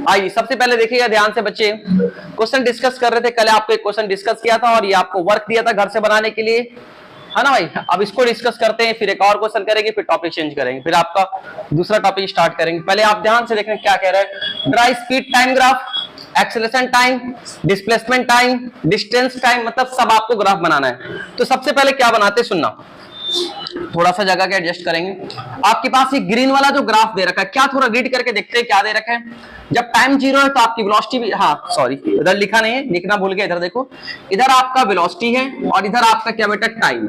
आइए सबसे पहले देखिएगा ध्यान से बच्चे, क्वेश्चन डिस्कस कर रहे थे कल, आपको एक क्वेश्चन डिस्कस किया था और ये आपको वर्क दिया था घर से बनाने के लिए, है ना भाई। अब इसको डिस्कस करते हैं, फिर एक और क्वेश्चन करेंगे, फिर टॉपिक चेंज करेंगे, फिर आपका दूसरा टॉपिक स्टार्ट करेंगे। पहले आप ध्यान से देखें क्या कह रहे हैं। Dry speed time graph, acceleration time, displacement time, distance time, मतलब सब आपको ग्राफ बनाना है। तो सबसे पहले क्या बनाते, सुनना, थोड़ा सा जगह के एडजस्ट करेंगे। आपके पास ये ग्रीन वाला जो ग्राफ दे रखा है, क्या थोड़ा रीड करके देखते हैं क्या दे रखा है। जब टाइम 0 है तो आपकी वेलोसिटी भी, हाँ सॉरी इधर लिखा नहीं है, लिखना भूल गया, इधर देखो, इधर आपका वेलोसिटी है और इधर आपका क्या बेटा टाइम।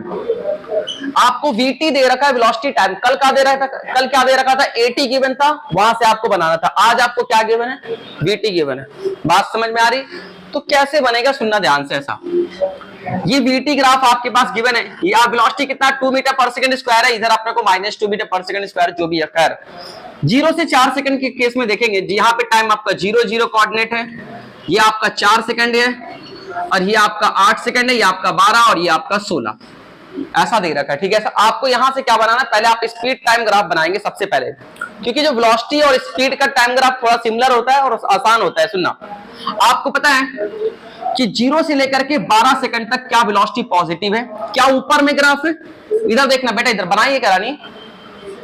आपको वीटी दे रखा है, वेलोसिटी टाइम। कल क्या दे रहा था, कल क्या दे रखा था, एटी गिवन था, वहां से आपको बनाना था। आज आपको क्या गिवन है, वीटी गिवन है। बात समझ में आ रही। तो कैसे बनेगा, सुनना ध्यान से। ऐसा ये वीटी ग्राफ आपके पास गिवन है, ये वेलोसिटी कितना 2 मीटर पर सेकंड स्क्वायर है, इधर अपने को -2 मीटर पर सेकंड स्क्वायर जो भी है। खैर 0 से 4 सेकंड के केस में देखेंगे, यहाँ पे टाइम आपका 0 0 कोऑर्डिनेट है, ये आपका 4 सेकंड है, और ये आपका 8 सेकंड है, ये आपका 12 और ये आपका 16, ऐसा दे रखा है। ठीक है, आपको यहां से क्या बनाना है, पहले आप स्पीड टाइम ग्राफ बनाएंगे सबसे पहले, क्योंकि जो वेलोसिटी और स्पीड का टाइम ग्राफ थोड़ा सिमिलर होता है और आसान होता है। सुनना, आपको पता है कि 0 से लेकर के 12 सेकंड तक क्या वेलोसिटी पॉजिटिव है, क्या ऊपर में ग्राफ है। इधर देखना बेटा, इधर बनाइए करानी,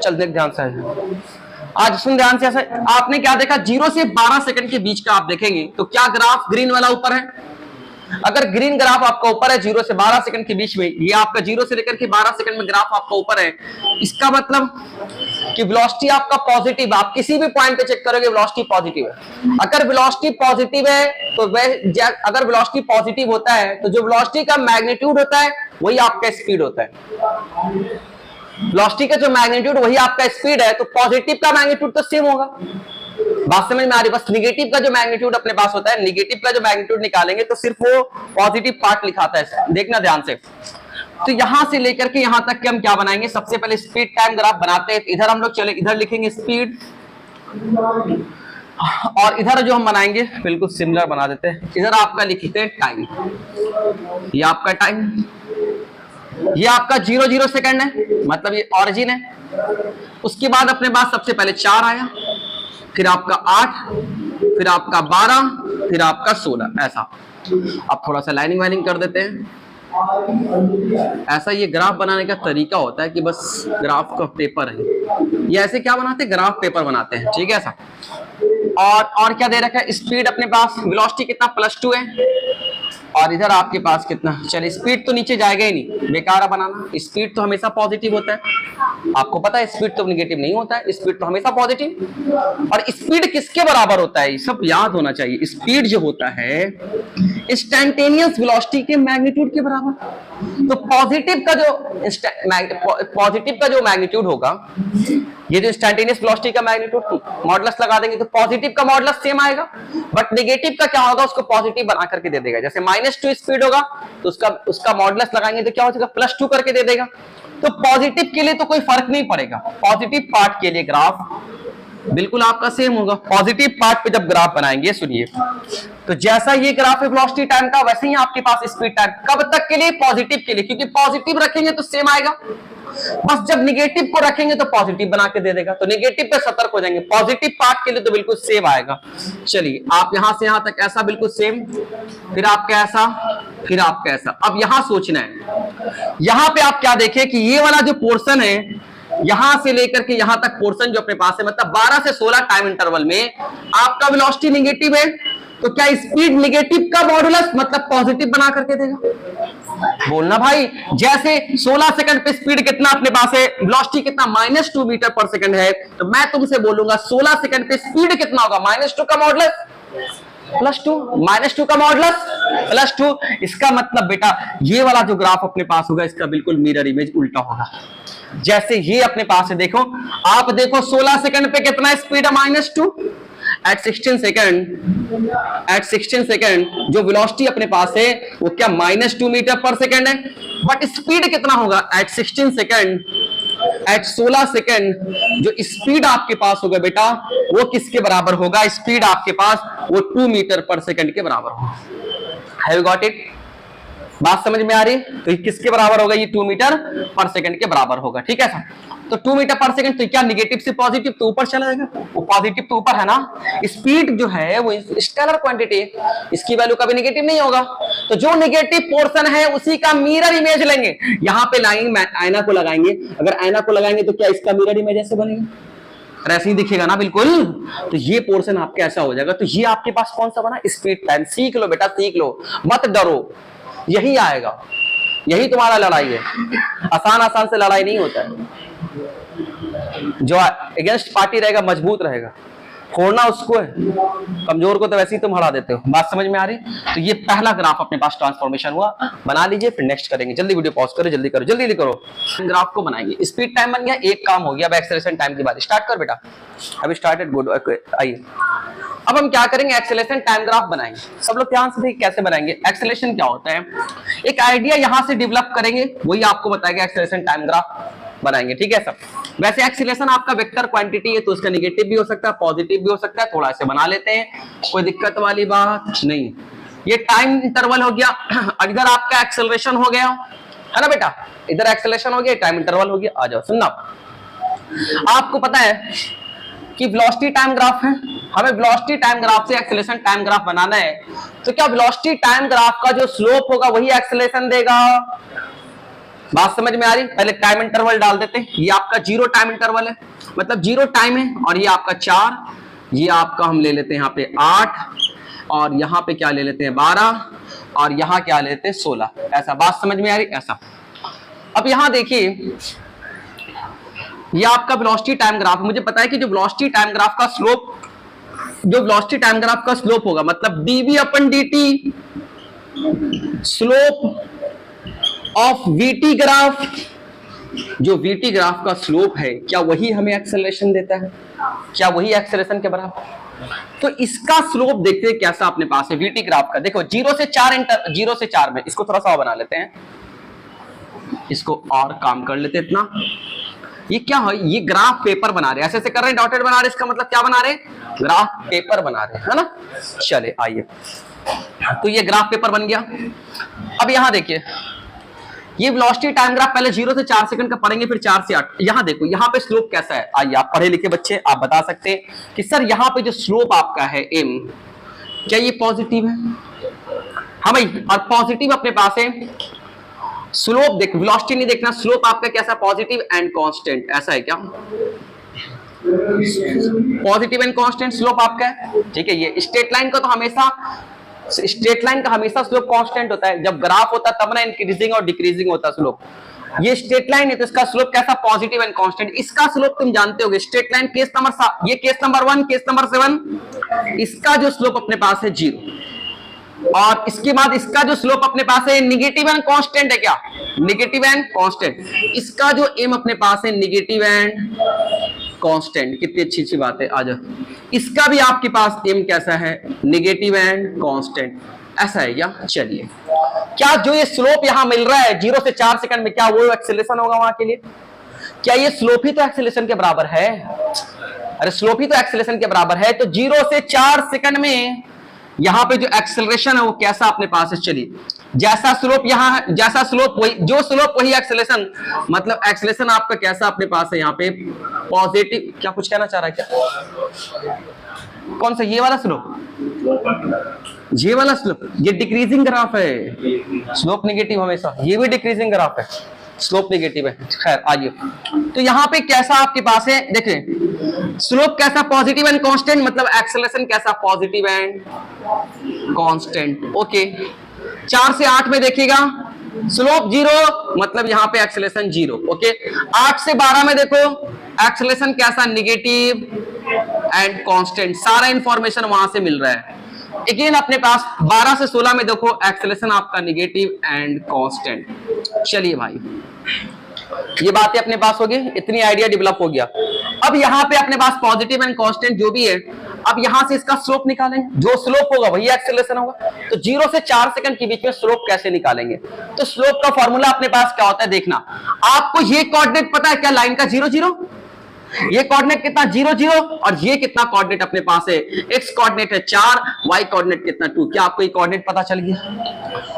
चल देख ध्यान से, आज सुन ध्यान से। ऐसा आपने क्या देखा, 0 से 12 सेकंड के बीच का आप देखेंगे तो क्या ग्राफ ग्रीन वाला ऊपर है। अगर ग्रीन ग्राफ आपका ऊपर है 0 से 12 सेकंड के बीच में, ये आपका 0 से लेकर के 12 सेकंड में ग्राफ आपका ऊपर है, इसका मतलब कि वेलोसिटी आपका पॉजिटिव। आप किसी भी पॉइंट पे चेक करोगे वेलोसिटी पॉजिटिव है। अगर वेलोसिटी पॉजिटिव है तो अगर वेलोसिटी पॉजिटिव होता है तो जो वेलोसिटी का मैग्नीट्यूड होता है वही आपका स्पीड होता है। वेलोसिटी का जो मैग्नीट्यूड वही आपका स्पीड है, तो पॉजिटिव का मैग्नीट्यूड तो सेम होगा। बात समझ में आ रही। बस निगेटिव का जो मैग्नीट्यूड अपने पास होता है, निगेटिव का जो मैग्नीट्यूड निकालेंगे तो सिर्फ वो पॉजिटिव पार्ट लिखाता है, देखना ध्यान से। तो यहां से लेकर के यहां तक के हम क्या बनाएंगे, सबसे पहले स्पीड टाइम ग्राफ बनाते हैं। इधर हम लोग चले, इधर लिखेंगे स्पीड, और इधर जो हम बनाएंगे बिल्कुल सिमिलर बना देते हैं। इधर आपका लिखते हैं टाइम, ये आपका टाइम, ये आपका 0 0 सेकंड है, मतलब ये ऑरिजिन है। उसके बाद अपने पास सबसे पहले 4 आया, फिर आपका 8, फिर आपका 12, फिर आपका 16, ऐसा। अब थोड़ा सा लाइनिंग वाइनिंग कर देते हैं। ऐसा ये ग्राफ बनाने का तरीका होता है कि बस ग्राफ का पेपर है, ये ऐसे क्या बनाते हैं, ग्राफ पेपर बनाते हैं। ठीक है, ऐसा। और क्या दे रखा है, स्पीड अपने पास, वेलोसिटी कितना +2 है, और इधर आपके पास कितना, चलिए स्पीड तो नीचे जाएगा ही नहीं, बेकार है बनाना। स्पीड तो हमेशा पॉजिटिव होता है, आपको पता है, स्पीड तो नेगेटिव नहीं होता है, स्पीड तो हमेशा पॉजिटिव। और स्पीड किसके बराबर होता है, ये सब याद होना चाहिए। स्पीड जो होता है इंस्टेंटेनियस वेलोसिटी के मैग्नीट्यूड के बराबर। तो पॉजिटिव का जो मैग्नीट्यूड होगा, ये जो इंस्टेंटेनियस वेलोसिटी का मैग्नीट्यूड मॉडुलस लगा देंगे तो पॉजिटिव का मॉडुलस सेम आएगा, बट नेगेटिव का क्या होगा, उसको पॉजिटिव बना करके दे देगा। जैसे -2 स्पीड होगा तो उसका मॉडुलस लगाएंगे तो क्या हो जाएगा, +2 करके दे देगा। तो पॉजिटिव के लिए तो कोई फर्क नहीं पड़ेगा, पॉजिटिव पार्ट के लिए ग्राफ बिल्कुल आपका सेम होगा। पॉजिटिव पार्ट पे जब ग्राफ बनाएंगे, सुनिए, तो जैसा ये ग्राफ है वेलोसिटी टाइम का, वैसे ही आपके पास स्पीड टाइम। कब तक के लिए, पॉजिटिव के लिए, क्योंकि पॉजिटिव रखेंगे तो सेम आएगा। बस जब निगेटिव को रखेंगे तो पॉजिटिव बना के दे देगा, तो निगेटिव पे सतर्क हो जाएंगे। पॉजिटिव पार्ट के लिए तो बिल्कुल सेम आएगा। चलिए, आप यहां से यहां तक ऐसा बिल्कुल सेम, फिर आपका ऐसा, फिर आपका ऐसा। अब यहां सोचना है, यहां पे आप क्या देखें कि ये वाला जो पोर्शन है, यहां से लेकर के यहां तक पोर्शन जो अपने पास है, मतलब 12 से 16 टाइम इंटरवल में आपका वेलोसिटी नेगेटिव है, तो क्या स्पीड नेगेटिव का मॉडुलस मतलब पॉजिटिव बना करके देगा। बोलना भाई, जैसे 16 सेकंड पे स्पीड कितना अपने पास है, वेलोसिटी कितना, -2 मीटर पर सेकंड है, तो मैं तुमसे बोलूंगा 16 सेकंड पे स्पीड कितना होगा, -2 का मॉडुलस +2, -2 का मॉडुलस +2। इसका मतलब बेटा ये वाला जो ग्राफ अपने पास होगा, इसका बिल्कुल मिरर इमेज उल्टा होगा। जैसे ये अपने पास है, देखो आप देखो 16 सेकंड पे कितना स्पीड है, -2। एट 16 सेकंड जो वेलोसिटी अपने पास है वो क्या, -2 मीटर पर सेकंड है, बट स्पीड कितना होगा एट 16 सेकंड, एट 16 सेकंड जो स्पीड आपके पास होगा बेटा, वो किसके बराबर होगा, स्पीड आपके पास वो 2 मीटर पर सेकंड के बराबर होगा। Have you got it. बात समझ में आ रही? तो ये किसके बराबर होगा? ये 2 मीटर पर सेकंड के बराबर होगा। ठीक है सर, तो 2 मीटर पर सेकंड, तो क्या निगेटिव से पॉजिटिव तो ऊपर चला जाएगा, वो पॉजिटिव तो ऊपर है ना। स्पीड जो है वो स्केलर क्वांटिटी है, इसकी वैल्यू कभी निगेटिव नहीं होगा। तो जो निगेटिव पोर्शन है उसी का मिरर इमेज लेंगे, यहां पे लाएंगे, आईना को लगाएंगे। अगर आईना को लगाएंगे तो क्या इसका मिरर इमेज ऐसे बनेगा, ऐसे ही दिखेगा ना, बिल्कुल। तो ये पोर्शन आपके ऐसा हो जाएगा। तो ये आपके पास कौन सा बना? Speed time. सीख लो बेटा, सीख लो, मत डरो, यही आएगा, यही तुम्हारा लड़ाई है। आसान आसान से लड़ाई नहीं होता है। जो अगेंस्ट पार्टी रहेगा मजबूत रहेगा, फोड़ना उसको है, कमजोर को तो वैसे ही तुम हरा देते हो। बात समझ में आ रही? तो ये पहला ग्राफ अपने पास ट्रांसफॉर्मेशन हुआ, बना लीजिए, फिर नेक्स्ट करेंगे। जल्दी वीडियो पॉज करो, जल्दी करो, जल्दी करो। ग्राफ को बनाएंगे, स्पीड टाइम बन गया, एक काम हो गया। अब एक्सेलरेशन टाइम की बात स्टार्ट कर बेटा। अभी स्टार्टेड, गुड। आइए अब हम क्या करेंगे, एक्सेलरेशन टाइम ग्राफ बनाएंगे। सब लोग ध्यान से देखिए कैसे बनाएंगे। एक्सेलरेशन क्या होता है, एक आइडिया यहां से डेवलप करेंगे, वही आपको बताएगा। एक्सेलरेशन टाइम ग्राफ बनाएंगे, ठीक है सब। वैसे एक्सीलरेशन आपका वेक्टर क्वांटिटी है, तो उसका निगेटिव भी हो सकता है, पॉजिटिव भी हो सकता है। थोड़ा से बना लेते हैं, कोई दिक्कत वाली बात नहीं। ये टाइम इंटरवल हो गया। इधर आपका एक्सेलरेशन हो गया है ना बेटा, इधर एक्सेलरेशन हो गया, टाइम इंटरवल हो गया। आ जाओ सुनना, आपको पता है कि वेलोसिटी टाइम ग्राफ है, हमें वेलोसिटी टाइम ग्राफ से एक्सेलरेशन टाइम ग्राफ बनाना है। तो क्या वेलोसिटी टाइम ग्राफ का जो स्लोप होगा वही एक्सेलरेशन देगा? बात समझ में आ रही? पहले टाइम इंटरवल डाल देते हैं। ये आपका 0 टाइम इंटरवल है, मतलब 0 टाइम है, और ये आपका 4, ये आपका हम ले लेते हैं यहाँ पे 8, और यहाँ पे क्या ले लेते हैं 12, और यहाँ क्या लेते हैं 16। ऐसा बात समझ में आ रही? ऐसा। अब यहाँ देखिए, ये आपका वेलोसिटी टाइम ग्राफ। मुझे पता है कि जो वेलोसिटी टाइम ग्राफ का स्लोप, जो वेलोसिटी टाइम ग्राफ का स्लोप होगा, मतलब dv/dt slope of vt graph, जो vt ग्राफ का स्लोप है, क्या वही हमें एक्सेलरेशन देता है? क्या वही एक्सेलरेशन के बराबर? तो इसका स्लोप देखते हैं कैसा अपने पास है vt ग्राफ का। देखो 0 से 4 में इसको थोड़ा सा बना लेते हैं, इसको और काम कर लेते हैं इतना। ये क्या है, ये ग्राफ पेपर बना रहे हैं, ऐसे ऐसे कर रहे हैं, डॉटेड बना रहे हैं, इसका मतलब क्या बना रहे हैं? ग्राफ पेपर बना रहे हैं, है ना। चले आइए, तो ये ग्राफ पेपर बन गया। अब यहां देखिए, ये वेलोसिटी टाइम ग्राफ पहले 0 से 4 सेकंड का पढ़ेंगे, फिर 4 से 8। यहां देखो, यहां पे स्लोप कैसा है। आइए, आप पढ़े लिखे बच्चे, आप बता सकते हैं कि सर यहां पे जो स्लोप आपका है m, क्या ये पॉजिटिव है? हाँ भाई, और पॉजिटिव अपने पास है। स्लोप देख, वेलोसिटी नहीं देखना, स्लोप आपका कैसा? Positive and constant. ऐसा है क्या? पॉजिटिव एंड कांस्टेंट स्लोप आपका है, ठीक है। ये स्ट्रेट लाइन का तो हमेशा, स्ट्रेट लाइन का हमेशा स्लोप कांस्टेंट होता है। जब ग्राफ होता है तब ना इंक्रीजिंग और डिक्रीजिंग होता है स्लोप। ये स्ट्रेट लाइन है तो इसका स्लोप कैसा? Positive and constant. इसका स्लोप तुम जानते होगे, स्ट्रेट लाइन केस नंबर, ये केस नंबर 1, केस नंबर 7, इसका जो स्लोप अपने पास है 0, और इसके बाद इसका जो स्लोप अपने पास है निगेटिव एंड कांस्टेंट है। क्या? Negative and constant. इसका जो m अपने पास है निगेटिव एंड कांस्टेंट। कितनी अच्छी अच्छी बात है। आ जाओ, इसका भी आपके पास m कैसा है? Negative and constant. ऐसा है क्या? चलिए, क्या जो ये स्लोप यहां मिल रहा है 0 से 4 सेकंड में, क्या वो एक्सेलरेशन होगा वहां के लिए? क्या ये स्लोप ही तो एक्सेलरेशन के बराबर है? अरे स्लोप ही तो एक्सेलरेशन के बराबर है। तो 0 से 4 सेकंड में यहां पे जो एक्सेलरेशन है वो कैसा अपने पास है? चलिए, जैसा स्लोप यहां, जैसा स्लोप वही, जो स्लोप वही एक्सेलरेशन, मतलब एक्सेलरेशन आपका कैसा अपने पास है? यहाँ पे पॉजिटिव। क्या कुछ कहना चाह रहा है क्या? कौन सा? ये वाला स्लोप, ये वाला स्लोप, ये डिक्रीजिंग ग्राफ है। स्लोप नेगेटिव हमेशा, ये भी डिक्रीजिंग ग्राफ है, स्लोप नेगेटिव है। खैर आइए, तो यहाँ पे कैसा आपके पास है? देखिए, स्लोप कैसा? पॉजिटिव एंड कांस्टेंट, मतलब एक्सेलरेशन कैसा? Positive and constant. ओके, 4 से 8 में देखिएगा स्लोप 0, मतलब यहाँ पे एक्सेलरेशन 0। ओके, 8 से 12 में देखो एक्सेलरेशन कैसा? Negative and constant. सारा इंफॉर्मेशन वहां से मिल रहा है। अगेन अपने पास 12 से 16 में देखो एक्सेलरेशन आपका निगेटिव एंड कांस्टेंट। चलिए भाई, ये बातें अपने पास हो गई, इतनी आइडिया डेवलप हो गया। अब यहाँ पे अपने पास पॉजिटिव एंड कांस्टेंट जो भी है, अब यहां से इसका स्लोप निकालेंगे। जो स्लोप होगा वही एक्सेलरेशन होगा। तो 0 से 4 सेकंड के बीच में स्लोप कैसे निकालेंगे? तो स्लोप का फॉर्मूला अपने पास क्या होता है? देखना, आपको ये कोऑर्डिनेट पता है क्या? लाइन का 0 0, ये कोऑर्डिनेट कितना 0 0 और ये कितना कोऑर्डिनेट अपने पास है, x कोऑर्डिनेट है 4, y कोऑर्डिनेट कितना 2। क्या आपको ये कोऑर्डिनेट पता चल गया?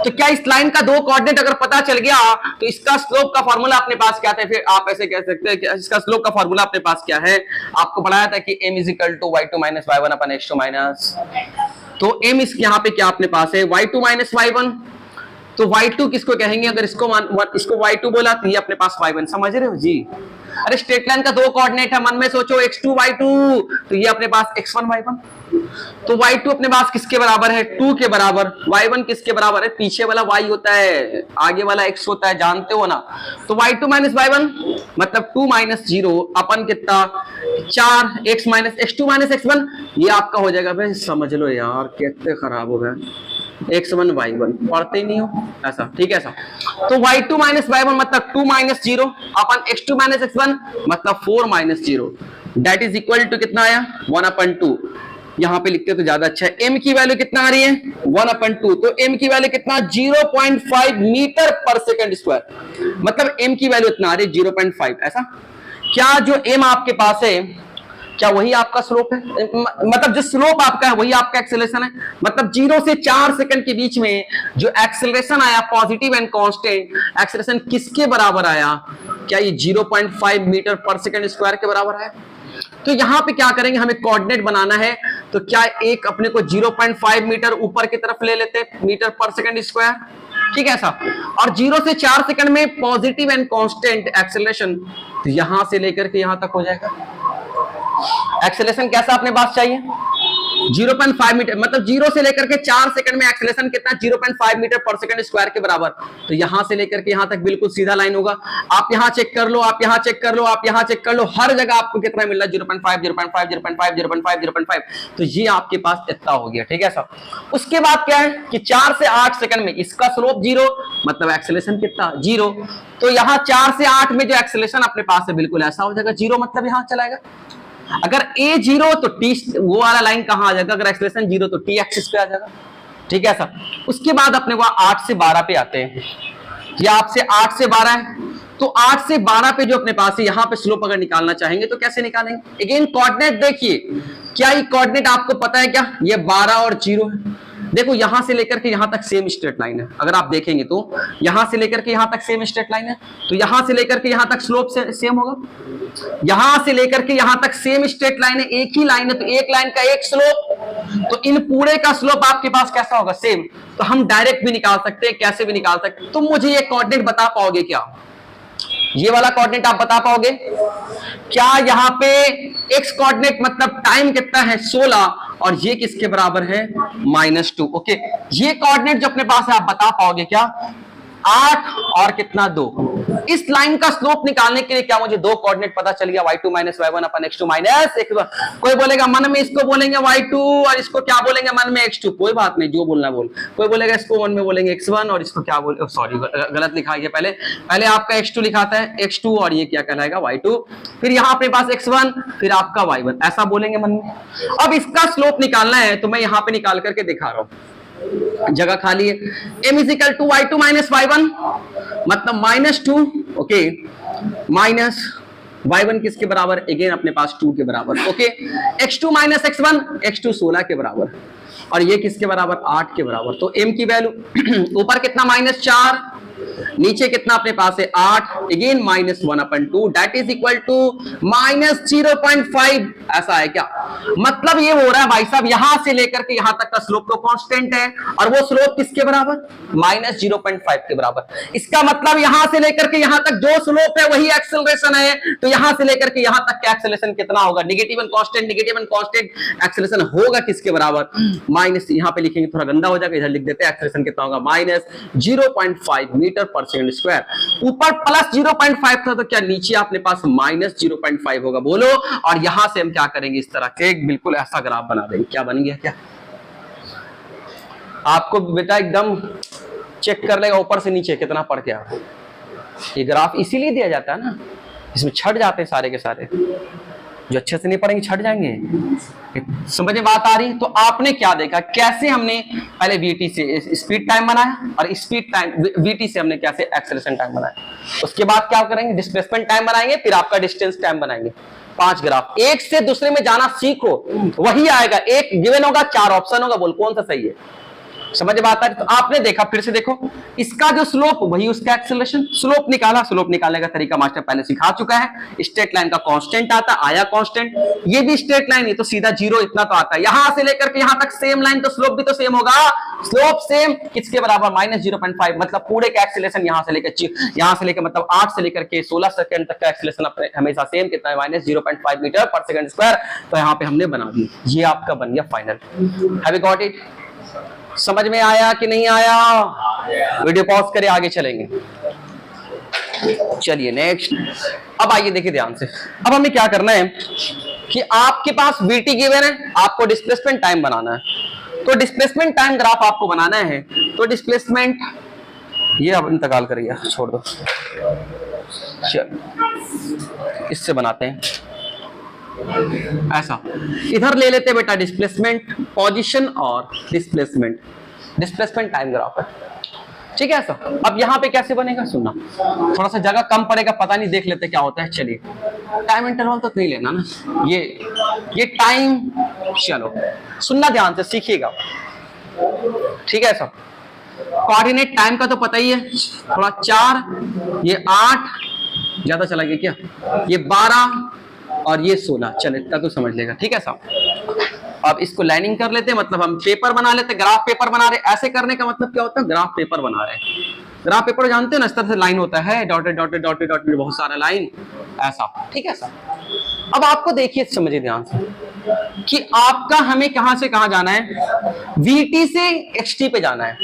तो क्या इस लाइन का दो कोऑर्डिनेट अगर पता चल गया तो इसका स्लोप का फार्मूला अपने पास क्या था? फिर आप ऐसे कह सकते हैं कि इसका स्लोप का फार्मूला अपने पास क्या है? आपको पढ़ाया था कि m = y2 - y1 / x2 तो m इस यहाँ पे क्या अपने पास है y2 - y1। तो y2 किसको कहेंगे? अगर इसको y2 बोला तो ये अपने पास y1। समझ रहे हो जी? अरे स्ट्रेट लाइन का दो कोऑर्डिनेट है, मन में सोचो x2 y2 तो ये अपने पास x1 y1। तो y2 अपने पास किसके बराबर है? 2 के बराबर। y1 किसके बराबर है? पीछे वाला y होता है, आगे वाला x होता है, जानते हो ना। तो y2 - y1 मतलब 2 - 0 अपन कितना 4, x - x2 - x1 ये आपका हो जाएगा। भाई समझ लो यार कितने खराब हो गए, x1 y1 पढ़ते ही नहीं हो ऐसा, ठीक है ऐसा। तो y2 - y1 मतलब 2 - 0 अपन x2 - x1 मतलब 4 - 0 दैट इज इक्वल टू कितना आया 1/2। यहां पे लिखते तो ज्यादा अच्छा है। m की वैल्यू कितना आ रही है 1/2 तो m की वैल्यू कितना 0.5 मीटर पर सेकंड स्क्वायर मतलब m की वैल्यू इतना आ रही है 0.5 ऐसा। क्या जो m आपके पास है क्या वही आपका स्लोप है? मतलब जो स्लोप आपका है वही आपका एक्सेलरेशन है। मतलब 0 से 4 सेकंड के बीच में जो एक्सेलरेशन आया पॉजिटिव एंड कांस्टेंट एक्सेलरेशन किसके बराबर आया? क्या ये 0.5 मीटर पर सेकंड स्क्वायर के बराबर है? तो यहां पे क्या करेंगे, हमें कोऑर्डिनेट बनाना है तो क्या एक अपने को 0.5 मीटर ऊपर की तरफ ले लेते हैं मीटर पर सेकंड स्क्वायर, ठीक है ऐसा। और 0 से 4 सेकंड में पॉजिटिव एंड कांस्टेंट एक्सेलरेशन तो यहां से लेकर के यहां तक हो जाएगा। एक्सेलरेशन कैसा अपने पास चाहिए 0.5 मीटर मतलब 0 से लेकर के 4 सेकंड में एक्सेलरेशन कितना 0.5 मीटर पर सेकंड स्क्वायर के बराबर। तो यहां से लेकर के यहां तक बिल्कुल सीधा लाइन होगा। आप यहां चेक कर लो, आप यहां चेक कर लो, आप यहां चेक कर लो, हर जगह आपको कितना मिल रहा है 0.5 0.5 0.5 0.5 0.5। तो ये आपके पास इतना हो गया, ठीक है सब। उसके बाद क्या है कि 4 से 8 सेकंड में इसका स्लोप 0 मतलब एक्सेलरेशन कितना 0। तो यहां 4 से 8 में जो एक्सेलरेशन अपने पास है बिल्कुल ऐसा हो जाएगा 0 मतलब यहां चलाएगा। अगर a 0 तो t वो वाला लाइन कहां आ जाएगा? अगर एक्सेलरेशन 0 तो t एक्सिस पे आ जाएगा, ठीक है सर। उसके बाद अपने को 8 से 12 पे आते हैं। ये आपसे 8 से 12 है तो 8 से 12 पे जो अपने पास है यहां पे स्लोप अगर निकालना चाहेंगे तो कैसे निकालेंगे? अगेन कोऑर्डिनेट देखिए, क्या ये कोऑर्डिनेट आपको पता है क्या? ये 12 और 0 है। देखो यहां से लेकर के यहां तक सेम स्ट्रेट लाइन है। अगर आप देखेंगे तो यहां से लेकर के यहां तक सेम स्ट्रेट लाइन है तो यहां से लेकर के यहां तक स्लोप सेम होगा। यहां से लेकर के यहां तक सेम स्ट्रेट लाइन है, एक ही लाइन है तो एक लाइन का एक स्लोप। तो इन पूरे का स्लोप आपके पास कैसा होगा? सेम। तो हम डायरेक्ट भी निकाल सकते हैं, कैसे भी निकाल सकते हैं। तुम मुझे ये कोऑर्डिनेट बता पाओगे क्या? ये वाला कोऑर्डिनेट आप बता पाओगे क्या? यहाँ पे x कोऑर्डिनेट मतलब टाइम कितना है 16 और ये किसके बराबर है -2। ओके ये कोऑर्डिनेट जो अपने पास है आप बता पाओगे क्या? 8 और कितना 2। इस लाइन का स्लोप निकालने के लिए क्या मुझे दो कोऑर्डिनेट पता चल गया y2 - y1 / x2 - x1। कोई बोलेगा मन में इसको बोलेंगे y2 और इसको क्या बोलेंगे मन में x2। कोई बात नहीं, जो बोलना बोल। कोई बोलेगा इसको मन में बोलेंगे x1 और इसको क्या बोले, सॉरी गलत लिखा है पहले आपका x2 लिखाता है x2 और ये क्या कहलाएगा y2। फिर यहाँ अपने पास x1 फिर आपका y1 ऐसा बोलेंगे मन में। अब इसका स्लोप निकालना है तो मैं यहाँ पे निकाल करके दिखा रहा हूं, जगह खाली है। m = y2 - y1 मतलब -2 ओके माइनस y1 किसके बराबर? अगेन अपने पास 2 के बराबर। ओके x2 - x1 x2 16 के बराबर और ये किसके बराबर 8 के बराबर। तो m की वैल्यू ऊपर कितना -4 नीचे कितना अपने पास है 8 again -1/2 that is equal to -0.5 ऐसा है क्या? मतलब ये हो रहा है भाई साहब यहां से लेकर के यहां तक का स्लोप तो कांस्टेंट है और वो स्लोप किसके बराबर -0.5 के बराबर। इसका मतलब यहां से लेकर के यहां तक जो स्लोप है वही एक्सेलरेशन है। तो यहां से लेकर के यहां तक का एक्सेलरेशन कितना होगा? नेगेटिव एंड कांस्टेंट एक्सेलरेशन होगा किसके बराबर? माइनस, यहां पे लिखेंगे थोड़ा गंदा हो जाएगा, इधर लिख देते हैं एक्सेलरेशन कितना होगा -0.5 मीटर पर सेकंड स्क्वायर। ऊपर +0.5 था तो क्या नीचे अपने पास -0.5 होगा बोलो। और यहां से हम क्या करेंगे इस तरह के बिल्कुल ऐसा ग्राफ बना देंगे। क्या बन गया? क्या आपको बेटा एकदम चेक कर लेगा ऊपर से नीचे कितना पड़ गया। ये ग्राफ इसीलिए दिया जाता है ना, इसमें छट जाते हैं सारे के सारे, जो अच्छे से नहीं पढ़ेंगे छट जाएंगे। समझ में बात आ रही? तो आपने क्या देखा कैसे हमने पहले वीटी से स्पीड टाइम बनाया और स्पीड टाइम वीटी से हमने कैसे एक्सेलरेशन टाइम बनाया। उसके बाद क्या करेंगे डिस्प्लेसमेंट टाइम बनाएंगे, फिर आपका डिस्टेंस टाइम बनाएंगे। 5 ग्राफ, एक से दूसरे में जाना सीखो, वही आएगा। एक गिवन होगा, 4 ऑप्शन होगा, बोल कौन सा सही है। समझ में आता है? तो आपने देखा, फिर से देखो, इसका जो स्लोप वही उसका एक्सेलरेशन, स्लोप निकाला, स्लोप निकालने का तरीका मास्टर पहले सिखा चुका है। स्ट्रेट लाइन का कांस्टेंट आता, आया कांस्टेंट, ये भी स्ट्रेट लाइन है तो सीधा 0 इतना तो आता है। यहां से लेकर के यहां तक सेम लाइन, तो स्लोप भी तो सेम होगा, स्लोप सेम किसके बराबर, -0.5, मतलब पूरे का एक्सेलरेशन यहां से लेकर मतलब 8 से लेकर के 16 सेकंड तक का एक्सेलरेशन अपने हमेशा सेम कितना है, -0.5 मीटर पर सेकंड स्क्वायर। तो यहां पे हमने बना दी, ये आपका बन गया final. Have you got it? समझ में आया कि नहीं आया? वीडियो पॉज करें, आगे चलेंगे। चलिए नेक्स्ट। अब आइए देखिए ध्यान से, अब हमें क्या करना है कि आपके पास VT गिवन है, आपको डिस्प्लेसमेंट टाइम बनाना है। तो डिस्प्लेसमेंट टाइम ग्राफ आपको बनाना है, तो डिस्प्लेसमेंट ये अब इंतकाल करिए, छोड़ दो, चल इससे बनाते हैं ऐसा। इधर ले लेते बेटा डिस्प्लेसमेंट पोजीशन और डिस्प्लेसमेंट टाइम ग्राफ है, ठीक है ऐसा। अब यहां पे कैसे बनेगा सुनना, थोड़ा सा जगह कम पड़ेगा, पता नहीं, देख लेते क्या होता है। चलिए टाइम इंटरवल तो नहीं लेना ना, ये टाइम, चलो सुनना ध्यान से, सीखिएगा, ठीक है ऐसा। कोऑर्डिनेट टाइम का तो पता ही है, थोड़ा 4, ये 8, ज्यादा चला गया क्या, ये 12 और ये 16, चल इतना तो समझ लेगा, ठीक है साहब। अब इसको लाइनिंग कर लेते हैं, मतलब हम पेपर बना लेते, ग्राफ पेपर बना रहे। ऐसे करने का मतलब क्या होता है, ग्राफ पेपर बना रहे हैं। ग्राफ पेपर जानते हो ना, इस तरह से लाइन होता है, डॉटेड डॉटेड डॉटेड डॉटेड, बहुत सारा लाइन ऐसा, ठीक है साहब। अब आपको देखिए, समझिए ध्यान से कि आपका हमें कहां से कहां जाना है, VT से XT पे जाना है।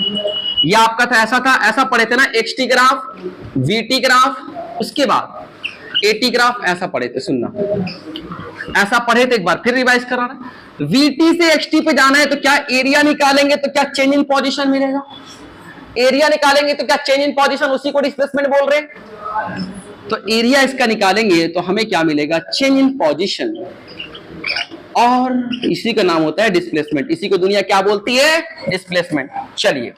ये आपका था, ऐसा पढ़े थे ना, XT ग्राफ, VT ग्राफ, उसके बाद AT ग्राफ, ऐसा पढ़े थे, सुनना, ऐसा पढ़े थे, एक बार फिर रिवाइज कराना। VT से XT पे जाना है, तो क्या एरिया निकालेंगे तो क्या चेंज इन पोजीशन मिलेगा, एरिया निकालेंगे तो क्या चेंज इन पोजीशन, उसी को डिस्प्लेसमेंट बोल रहे हैं। तो एरिया इसका निकालेंगे तो हमें क्या मिलेगा, चेंज इन पोजीशन, और इसी का नाम होता है डिस्प्लेसमेंट। इसी को दुनिया क्या बोलती है, डिस्प्लेसमेंट। चलिए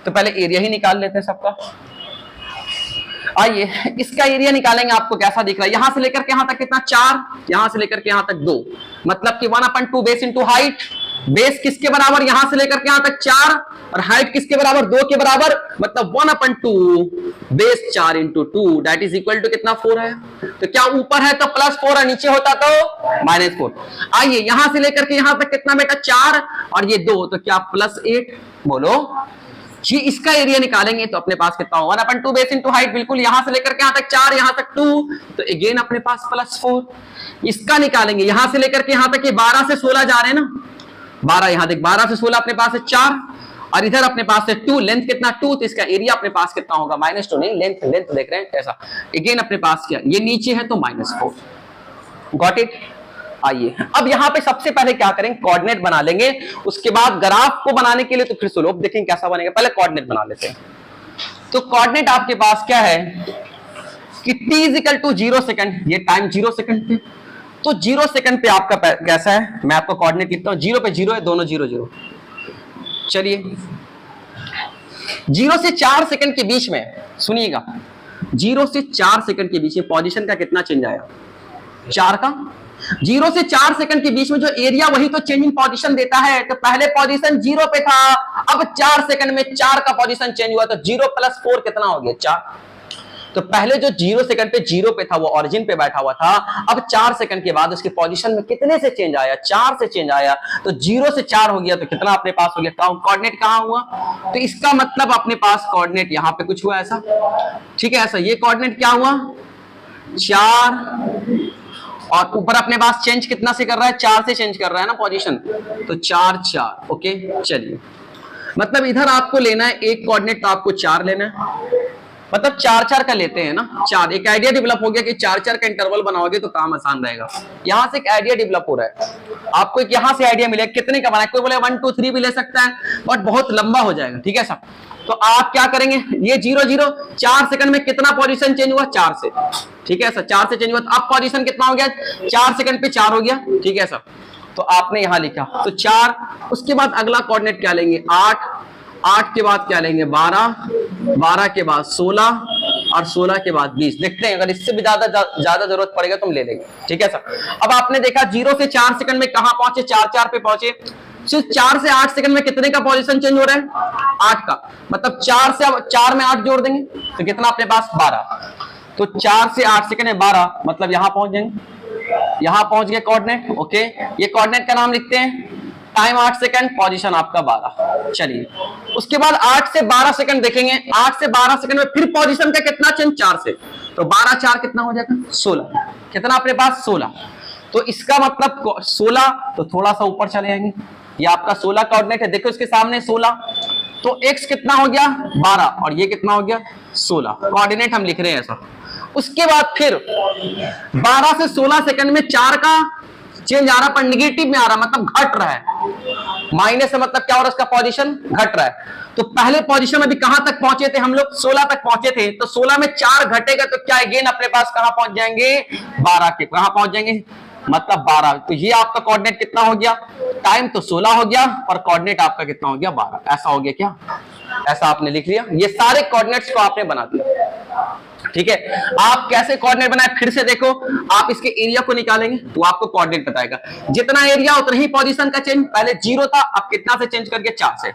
तो पहले एरिया ही निकाल लेते हैं सबका। आइए इसका एरिया निकालेंगे, आपको कैसा दिख रहा है, यहां से लेकर के यहां तक कितना, 4, यहां से लेकर के यहां तक 2, मतलब कि 1/2 बेस इंटू हाइट। बेस किसके बराबर, यहां से लेकर के यहां तक 4, और हाइट किसके बराबर, 2 के बराबर, मतलब 1/2 base 4 into 2 that is equal to कितना, 4 है। तो क्या ऊपर है तो +4 है, नीचे होता तो -4। आइए यहां से लेकर के यहां तक कितना बेटा, 4 और ये 2, तो क्या +8, बोलो जी। इसका एरिया निकालेंगे तो अपने पास कितना होगा, 1/2 बेस इंटू हाइट, बिल्कुल, यहां से लेकर के यहां तक 4, यहां तक 2, तो अगेन अपने पास +4। इसका निकालेंगे, यहां से लेकर के यहां तक, ये 12 से 16 जा रहे हैं ना, 12 यहां देख, 12 से 16 अपने पास है 4, और इधर अपने पास है 2, लेंथ कितना 2, तो इसका एरिया अपने पास कितना होगा, -2 नहीं, लेंथ देख रहे हैं ऐसा। अगेन अपने पास क्या, ये नीचे है तो -4, गॉट इट। आइए अब यहां पे सबसे पहले क्या करेंगे, कोऑर्डिनेट बना लेंगे, उसके बाद ग्राफ को बनाने के लिए तो फिर स्लोप देखेंगे कैसा बनेगा, पहले कोऑर्डिनेट बना लेते हैं। तो कोऑर्डिनेट आपके पास क्या है कि t = 0 सेकंड, ये टाइम 0 सेकंड पे, तो 0 सेकंड पे आपका कैसा है, मैं आपको कोऑर्डिनेट लिखता हूं, 0 पे 0 है, दोनों 0 0। चलिए 0 से 4 सेकंड के बीच में, सुनिएगा, 0 से 4 सेकंड के बीच में पोजीशन का कितना चेंज आया, 4 का। 0 से 4 सेकंड के बीच में जो एरिया, वही तो चेंज इन पोजीशन देता है। तो पहले पोजीशन 0 पे था, अब 4 सेकंड में 4 का पोजीशन चेंज हुआ, तो 0 + 4 कितना हो गया, 4। तो पहले जो 0 सेकंड पे 0 पे था, वो ओरिजिन पे बैठा हुआ था, अब 4 सेकंड के बाद उसके पोजीशन में कितने से चेंज आया, 4 से चेंज आया, तो 0 से 4 हो गया, तो कितना अपने पास हो गया, कोऑर्डिनेट कहां हुआ, तो इसका मतलब अपने पास कोऑर्डिनेट यहां पे कुछ हुआ ऐसा, ठीक है ऐसा। ये कोऑर्डिनेट क्या हुआ, 4, और ऊपर अपने पास चेंज कितना से कर रहा है, 4 से चेंज कर रहा है ना पोजीशन, तो 4 4, ओके। चलिए मतलब इधर आपको लेना है एक कोऑर्डिनेट, तो आपको 4 लेना है, मतलब 4 4 का लेते हैं ना, 4। एक आइडिया डेवलप हो गया कि 4 4 का इंटरवल बनाओगे तो काम आसान रहेगा। यहां से एक आइडिया डेवलप हो रहा है, आपको एक यहां से आइडिया मिलेगा कितने का बनाए, कोई बोले 1 2 3 भी ले सकता है, बट बहुत लंबा हो जाएगा, ठीक है साहब। तो आप क्या करेंगे, ये 0 0, 4 सेकंड में कितना पोजीशन चेंज हुआ, 4 से, ठीक है सर, 4 से चेंज हुआ, तो अब पोजीशन कितना हो गया, 4 सेकंड पे 4 हो गया, ठीक है सर। तो आपने यहां लिखा तो 4, उसके बाद अगला कोऑर्डिनेट क्या लेंगे, 8, 8 के बाद क्या लेंगे, 12, 12 के बाद 16, और 16 के बाद 20। देखते हैं अगर इससे भी ज्यादा जरूरत पड़ेगा तो हम ले लेंगे, ठीक है सर। अब आपने देखा 0 से 4 सेकंड में कहां पहुंचे, 4 पे पहुंचे। सिर्फ 4 से 8 सेकंड में कितने का पोजीशन चेंज हो रहा है, 8 का। मतलब 4 से 4 में 8 जोड़ देंगे तो कितना अपने पास 12। तो 4 से 8 सेकंड में 12, मतलब यहां पहुंच जाएंगे, यहां पहुंच गए कोऑर्डिनेट। ओके, ये कोऑर्डिनेट का नाम लिखते हैं, टाइम 8 सेकंड, पोजीशन आपका 12। चलिए उसके बाद 8 से 12 सेकंड देखेंगे, 8 से 12 सेकंड में फिर पोजीशन का कितना चेंज, 4 से, तो 12 4 कितना हो जाएगा 16। कितना अपने पास 16। तो इसका मतलब 16, तो थोड़ा सा ऊपर चले जाएंगे, ये आपका 16 कोऑर्डिनेट है। देखो इसके सामने 16, तो x कितना हो गया 12 और ये कितना हो गया 16। कोऑर्डिनेट हम लिख रहे हैं ऐसा। उसके बाद फिर 12 से 16 सेकंड में 4 का चेंज आ रहा, पर निगेटिव में आ रहा, मतलब घट रहा है। माइनस से मतलब क्या हो रहा है, इसका पोजीशन घट रहा है। तो पहले पोजीशन में भी कहां तक पहुंचे थे हम लोग, 16 तक पहुंचे थे। तो 16 में 4 घटेगा तो क्या अगेन अपने पास कहां पहुंच जाएंगे, 12 के, कहां पहुंच जाएंगे, मतलब 12। तो ये आपका कोऑर्डिनेट कितना हो गया, टाइम तो 16 हो गया और कोऑर्डिनेट आपका कितना हो गया 12। ऐसा हो गया क्या, ऐसा आपने लिख लिया। ये सारे कोऑर्डिनेट्स को आपने बना दिया, ठीक है। आप कैसे कोऑर्डिनेट बनाए फिर से देखो, आप इसके एरिया को निकालेंगे तो आपको कोऑर्डिनेट बताएगा। जितना एरिया उतना ही पोजीशन का चेंज। पहले 0 था, अब कितना से चेंज करके 4 से,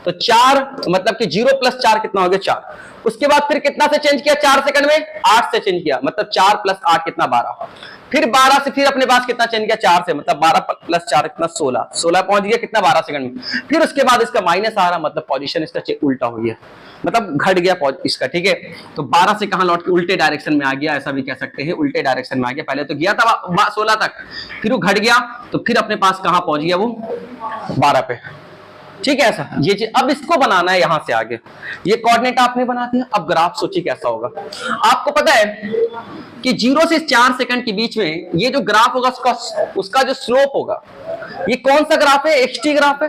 तो 4 मतलब कि 0 + 4 कितना हो गया 4। उसके बाद फिर कितना से चेंज किया 4 सेकंड में, 8 से चेंज किया, मतलब 4 + 8 कितना 12। फिर 12 से फिर अपने पास कितना चेंज किया 4 से, मतलब 12 + 4 कितना 16। 16 पहुंच गया कितना 12 सेकंड में। फिर उसके बाद इसका माइनस आ रहा, मतलब पोजीशन इसका उल्टा हो गया, मतलब घट गया इसका, ठीक है। तो 12 से कहां लौट के उल्टे डायरेक्शन में आ गया, ऐसा भी कह सकते हैं, उल्टे डायरेक्शन में आ गया। पहले तो गया था 16 तक, फिर वो घट गया, तो फिर अपने पास कहां पहुंच गया वो 12 पे, ठीक है। ऐसा ये चीज अब इसको बनाना है यहां से आगे। ये कोऑर्डिनेट आपने बना दिया, अब ग्राफ सोचिए कैसा होगा। आपको पता है कि 0 से 4 सेकंड के बीच में ये जो ग्राफ होगा उसका जो स्लोप होगा, ये कौन सा ग्राफ है, xt ग्राफ है।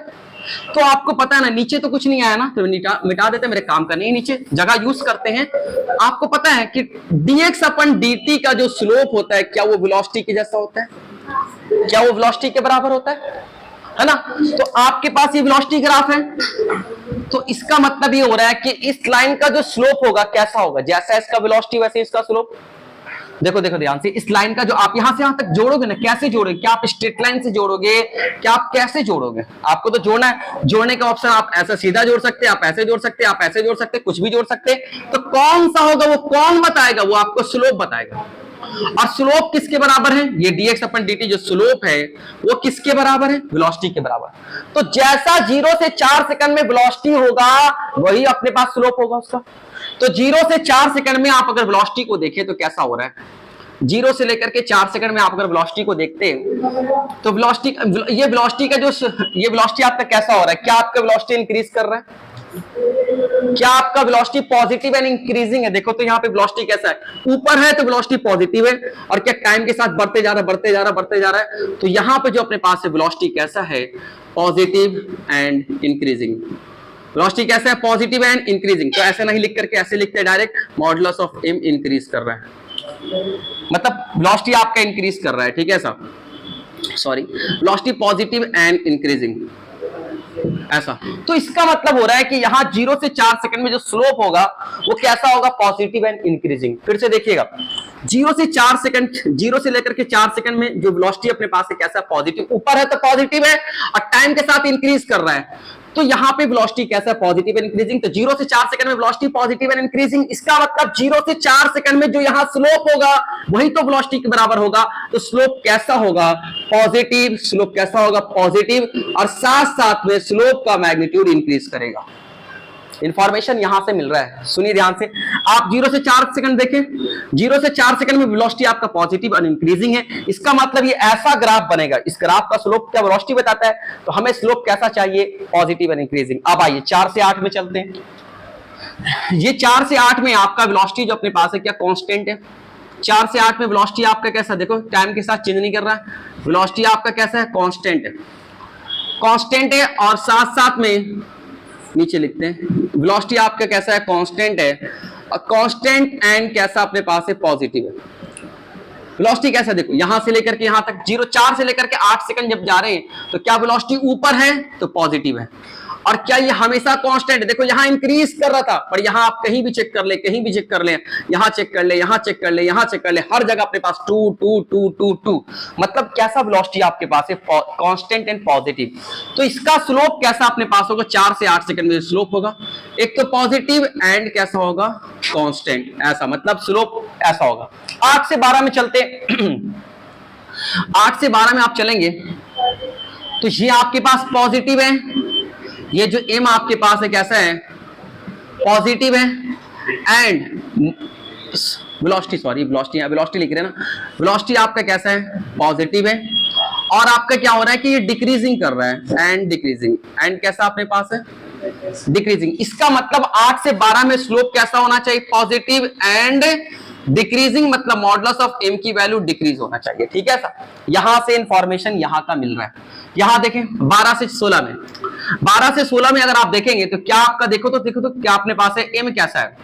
तो आपको पता है ना, नीचे तो कुछ नहीं आया ना, तो मिटा देते, मेरे काम का नहीं, नीचे जगह यूज करते हैं। आपको पता है कि dx/dt का जो स्लोप होता है, क्या वो वेलोसिटी के जैसा होता है, क्या वो वेलोसिटी के बराबर होता है ना। तो आपके पास ये वेलोसिटी ग्राफ है, तो इसका मतलब ये हो रहा है कि इस लाइन का जो स्लोप होगा कैसा होगा, जैसा इसका वेलोसिटी वैसे इसका स्लोप। देखो देखो ध्यान से, इस लाइन का जो आप यहां से यहां तक जोड़ोगे ना, कैसे जोड़ोगे, क्या आप स्ट्रेट लाइन से जोड़ोगे, क्या आप कैसे जोड़ोगे, आपको तो जोड़ना है। जोड़ने का ऑप्शन आप ऐसा सीधा जोड़ सकते हैं, आप ऐसे जोड़ सकते हैं, आप ऐसे जोड़ सकते हैं, कुछ भी जोड़ सकते हैं। तो कौन सा होगा वो कौन बताएगा, वो आपको स्लोप बताएगा। और स्लोप किसके बराबर है, ये dx/dt जो स्लोप है वो किसके बराबर है, वेलोसिटी के बराबर। तो जैसा 0 से 4 सेकंड में वेलोसिटी होगा वही अपने पास स्लोप होगा उसका। तो 0 से 4 सेकंड में आप अगर वेलोसिटी को देखें तो कैसा हो रहा है, 0 से लेकर के 4 सेकंड में आप अगर वेलोसिटी को देखते हैं तो वेलोसिटी, ये वेलोसिटी का जो ये वेलोसिटी आपका कैसा हो रहा है, क्या आपका वेलोसिटी इंक्रीज कर रहा है, क्या आपका वेलोसिटी पॉजिटिव एंड इंक्रीजिंग है। देखो तो यहाँ पे वेलोसिटी कैसा है, ऊपर है तो वेलोसिटी पॉजिटिव है, और क्या टाइम के साथ बढ़ते जा रहा है, बढ़ते जा रहा है, बढ़ते जा रहा है। तो यहाँ पे जो अपने पास है वेलोसिटी कैसा है, पॉजिटिव एंड इंक्रीजिंग। वेलोसिटी कैसा है, पॉजिटिव एंड इंक्रीजिंग। तो ऐसे नहीं लिख करके ऐसे लिखते हैं direct, modulus of m increase कर रहा है, मतलब वेलोसिटी आपका इंक्रीज कर रहा है, ठीक है। ऐसा sorry, velocity positive and increasing ऐसा। तो इसका मतलब हो रहा है कि यहाँ 0 से 4 सेकंड में जो स्लोप होगा वो कैसा होगा, पॉजिटिव एंड इंक्रीजिंग। फिर से देखिएगा, 0 से 4 सेकंड, 0 से लेकर के 4 सेकंड में जो वेलोसिटी अपने पास है कैसा, पॉजिटिव, ऊपर है तो पॉजिटिव है और टाइम के साथ इंक्रीज कर रहा है। तो यहाँ पे वेलोसिटी कैसा है, पॉजिटिव एंड इंक्रीजिंग। तो 0 से 4 सेकंड में वेलोसिटी पॉजिटिव एंड इंक्रीजिंग, इसका मतलब 0 से 4 सेकंड में जो यहाँ स्लोप होगा वही तो वेलोसिटी के बराबर होगा। तो स्लोप कैसा होगा, पॉजिटिव। स्लोप कैसा होगा, पॉजिटिव, और साथ साथ में स्लोप का मैग्नीट्यूड इंक्रीज करेगा। इंफॉर्मेशन यहां से मिल रहा है, सुनिए ध्यान से। आप 0 से 4 सेकंड देखें, 0 से 4 सेकंड में वेलोसिटी आपका पॉजिटिव और इंक्रीजिंग है। इसका मतलब ये ऐसा ग्राफ बनेगा, इस ग्राफ का स्लोप क्या वेलोसिटी बताता है, तो हमें स्लोप कैसा चाहिए, पॉजिटिव और इंक्रीजिंग। अब आइए 4 से 8 में चलते हैं। ये 4 से 8 में आपका वेलोसिटी जो अपने पास है क्या कांस्टेंट है। 4 से 8 में वेलोसिटी आपका कैसा, देखो टाइम के साथ चेंज नहीं कर रहा है, वेलोसिटी आपका कैसा है, कांस्टेंट है, कांस्टेंट है। और साथ साथ में नीचे लिखते हैं, वेलोसिटी आपका कैसा है, कांस्टेंट है, और कांस्टेंट एंड कैसा अपने पास है, पॉजिटिव है। वेलोसिटी कैसा, देखो यहां से लेकर के यहां तक 4 से लेकर के 8 सेकंड जब जा रहे हैं तो क्या वेलोसिटी ऊपर है तो पॉजिटिव है, और क्या ये हमेशा कांस्टेंट है? देखो यहाँ इंक्रीज कर रहा था, पर यहाँ आप कहीं भी चेक कर ले, कहीं भी चेक कर ले, यहाँ चेक कर ले, यहाँ चेक कर ले, यहाँ चेक कर ले, हर जगह अपने पास 2 2 2 2 2, मतलब कैसा वेलोसिटी आपके पास है? Constant and positive. तो इसका स्लोप कैसा अपने पास होगा? 4 से 8 सेकंड में स्लोप होगा। एक तो पॉजिटिव एंड कैसा होगा? कांस्टेंट, ऐसा मतलब स्लोप ऐसा होगा। 8 से 12 में चलते 8 से 12 में आप चलेंगे तो ये आपके पास पॉजिटिव है, ये जो m आपके पास है कैसा है? पॉजिटिव है। एंड वेलोसिटी, सॉरी वेलोसिटी लिख रहे हैं ना, वेलोसिटी आपका कैसा है? पॉजिटिव है। और आपका क्या हो रहा है कि ये डिक्रीजिंग कर रहा है, एंड डिक्रीजिंग, एंड कैसा अपने पास है? डिक्रीजिंग। इसका मतलब 8 से 12 में स्लोप कैसा होना चाहिए? पॉजिटिव एंड डिक्रीजिंग, मतलब मॉडुलस ऑफ m की वैल्यू डिक्रीज होना चाहिए। ठीक है सर, यहां से इंफॉर्मेशन यहां का मिल रहा है। यहां देखें 12 से 16 में, 12 से 16 में अगर आप देखेंगे तो क्या आपका देखो तो क्या अपने पास है? m कैसा है?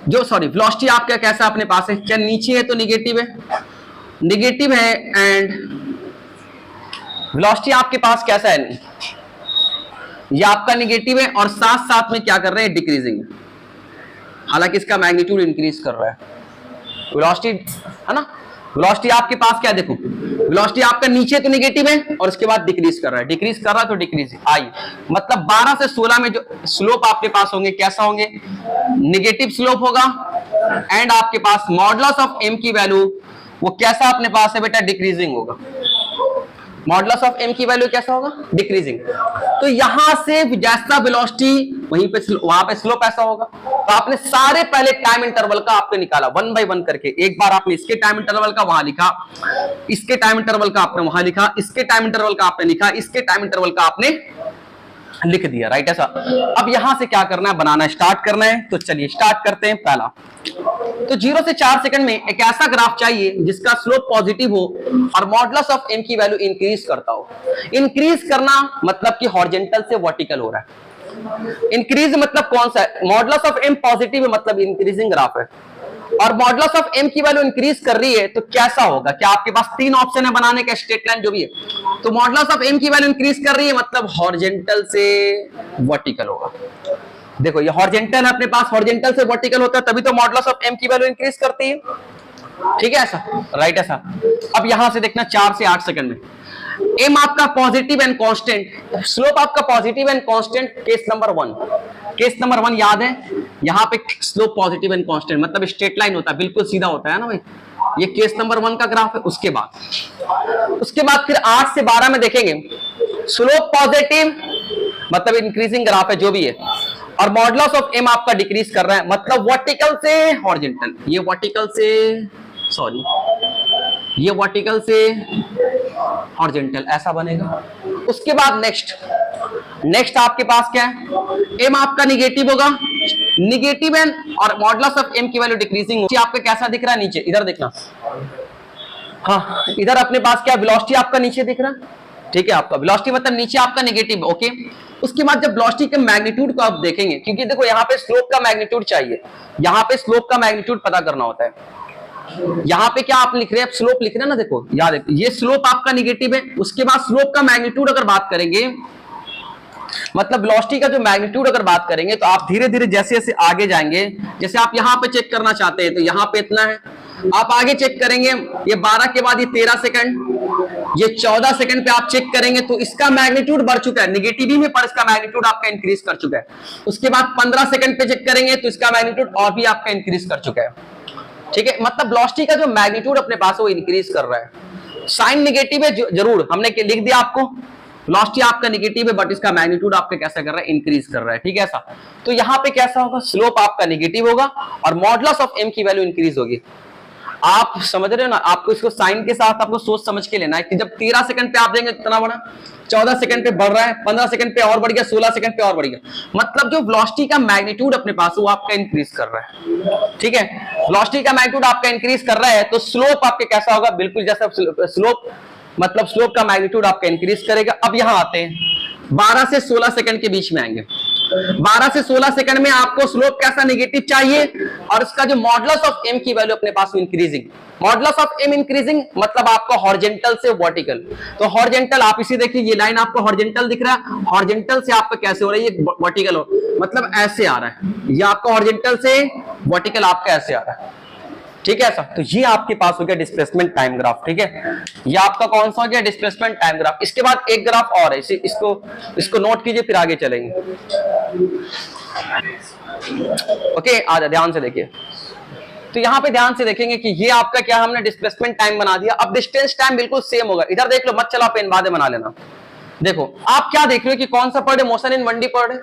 जो सॉरी वेलोसिटी आपका कैसा अपने पास है? क्या नीचे है तो निगेटिव है, निगेटिव है। एंड वेलोसिटी आपके पास कैसा है? ये आपका निगेटिव है और साथ साथ में क्या कर रहे हैं? डिक्रीजिंग, हालांकि इसका मैग्नीट्यूड इंक्रीज कर रहा है। वेलोसिटी है ना, वेलोसिटी आपके पास क्या देखो, वेलोसिटी आपका नीचे तो निगेटिव है और उसके बाद डिक्रीज कर रहा है, डिक्रीज कर रहा है तो डिक्रीज आई, मतलब 12 से 16 में जो स्लोप आपके पास होंगे कैसा होंगे? निगेटिव स्लोप होगा। एंड आपके पास मॉडुलस ऑफ m की वैल्यू वो कैसा अपने पास है बेटा? डिक्रीजिंग होगा। मॉडुलस ऑफ m की वैल्यू कैसा होगा? डिक्रीजिंग। तो यहां से जैसा वेलोसिटी वहीं पे वहां पे स्लोप ऐसा होगा। तो आपने सारे पहले टाइम इंटरवल का आपने निकाला 1 बाय 1 करके। एक बार आपने इसके टाइम इंटरवल का वहां लिखा, इसके टाइम इंटरवल का आपने वहां लिखा, इसके टाइम इंटरवल का आपने लिखा, इसके टाइम इंटरवल का आपने लिख दिया, राइट ऐसा। अब यहां से क्या करना है? बनाना स्टार्ट करना है। तो चलिए स्टार्ट करते हैं। पहला तो 0 से 4 सेकंड में एक ऐसा ग्राफ चाहिए जिसका स्लोप पॉजिटिव हो और मॉडुलस ऑफ m की वैल्यू इंक्रीज करता हो। इंक्रीज करना मतलब कि हॉरिजॉन्टल से वर्टिकल हो रहा है। इंक्रीज मतलब कौन सा है? मॉडुलस ऑफ m पॉजिटिव है मतलब इंक्रीजिंग ग्राफ है, और मॉडुलस ऑफ m की वैल्यू इंक्रीज कर रही है तो कैसा होगा? क्या आपके पास 3 ऑप्शन है बनाने का, स्ट्रेट लाइन जो भी है। तो मॉडुलस ऑफ m की वैल्यू इंक्रीज कर रही है मतलब हॉरिजॉन्टल से वर्टिकल होगा। देखो ये हॉरिजॉन्टल है अपने पास, हॉरिजॉन्टल से वर्टिकल होता है तभी तो मॉडुलस ऑफ m की वैल्यू इंक्रीज करती है। ठीक है ऐसा, राइट ऐसा। अब यहां से देखना 4 से 8 सेकंड में m आपका पॉजिटिव एंड कांस्टेंट, स्लोप आपका positive and constant. Case number 1, case number 1 याद है, यहां पे स्लोप पॉजिटिव एंड कांस्टेंट मतलब स्ट्रेट लाइन होता है, बिल्कुल सीधा होता है ना भाई। ये केस नंबर 1 का ग्राफ है। उसके बाद फिर 8 से 12 में देखेंगे स्लोप पॉजिटिव मतलब इंक्रीजिंग ग्राफ है जो भी है, और मॉडुलस ऑफ m आपका डिक्रीज कर रहा है मतलब वर्टिकल से हॉरिजॉन्टल, ये वर्टिकल से सॉरी ये वर्टिकल से हॉरिजॉन्टल ऐसा बनेगा। उसके बाद नेक्स्ट आपके पास क्या है? m आपका निगेटिव होगा, निगेटिव है और मॉडुलस ऑफ m की वैल्यू डिक्रीजिंग होगी। आपका कैसा दिख रहा है? नीचे, इधर देखना। हाँ इधर अपने पास क्या वेलोसिटी आपका नीचे दिख रहा है। ठीक है, आपका वेलोसिटी मतलब नीचे आपका निगेटिव, ओके। उसके बाद जब वेलोसिटी के मैग्नीट्यूड को आप देखेंगे, क्योंकि देखो यहाँ पे स्लोप का मैग्नीट्यूड चाहिए, यहाँ पे स्लोप का मैग्नीट्यूड पता करना होता है। यहाँ पे क्या आप लिख रहे हैं? स्लोप लिख रहे हैं ना, देखो याद है ये स्लोप आपका निगेटिव है। उसके बाद स्लोप का मैग्नीट्यूड अगर बात करेंगे मतलब वेलोसिटी का जो मैग्नीट्यूड अगर बात करेंगे तो आप धीरे धीरे जैसे जैसे आगे जाएंगे, जैसे आप यहाँ पे चेक करना चाहते हैं तो यहाँ पे इतना है, आप आगे चेक करेंगे ये 12 के बाद ये 13 सेकंड, ये 14 सेकंड पे आप चेक करेंगे तो इसका मैग्नीट्यूड बढ़ चुका है, निगेटिव में पर इसका मैग्नीट्यूड आपका इंक्रीज कर चुका है। उसके बाद 15 सेकंड पे चेक करेंगे तो इसका मैग्नीट्यूड और भी आपका इंक्रीज कर चुका है। ठीक है, मतलब वेलोसिटी का जो मैग्नीट्यूड अपने पास है वो इंक्रीज कर रहा है। साइन निगेटिव है जरूर, हमने लिख दिया आपको, वेलोसिटी आपका निगेटिव है बट इसका मैग्नीट्यूड आपका कैसा कर रहा है? इंक्रीज कर रहा है। ठीक है ऐसा, तो यहाँ पे कैसा होगा? स्लोप आपका निगेटिव होगा और मॉडुलस ऑफ m की वैल्यू इंक्रीज होगी। आप समझ रहे हो ना, आपको इसको साइन के साथ आपको सोच समझ के लेना है कि जब 13 सेकंड पे आप देंगे कितना बढ़ा, 14 सेकंड पे बढ़ रहा है, 15 सेकंड पे और बढ़ गया, 16 सेकंड पे और बढ़ गया, मतलब जो वेलोसिटी का मैग्नीट्यूड अपने पास वो आपका इंक्रीज कर रहा है। ठीक है, वेलोसिटी का मैग्नीट्यूड आपका इंक्रीज कर रहा है तो स्लोप आपके कैसा होगा? बिल्कुल जैसा स्लोप मतलब स्लोप का मैग्नीट्यूड आपका इंक्रीज करेगा। अब यहां आते हैं 12 से 16 सेकंड के बीच में आएंगे। 12 से 16 सेकंड में आपको स्लोप कैसा नेगेटिव चाहिए, और इसका जो मॉडुलस ऑफ एम की वैल्यू अपने पास increasing, modulus of M increasing मतलब आपका हॉरिजॉन्टल से वर्टिकल। तो हॉरिजॉन्टल आप इसे देखिए, ये लाइन आपको हॉरिजॉन्टल दिख रहा है, हॉरिजॉन्टल से आपका कैसे हो रहा है, ये वर्टिकल हो, मतलब ऐसे आ रहा है, ये आपका हॉरिजॉन्टल से वर्टिकल आपका ऐसे आ रहा है, ठीक है ऐसा। तो ये आपके पास हो गया डिस्प्लेसमेंट टाइम ग्राफ, ठीक है, ये आपका कौन सा हो गया, डिस्प्लेसमेंट टाइम ग्राफ। इसके बाद एक ग्राफ और है, इसको नोट कीजिए, फिर आगे चलेंगे। ओके, आजा ध्यान से देखिए। तो यहां पे ध्यान से देखेंगे कि ये आपका क्या, हमने डिस्प्लेसमेंट टाइम बना दिया। अब डिस्टेंस टाइम बिल्कुल सेम होगा, इधर देख लो, मत चला पेन बाद में बना लेना। देखो आप क्या देख रहे हो कि कौन सा per day motion in 1D per day,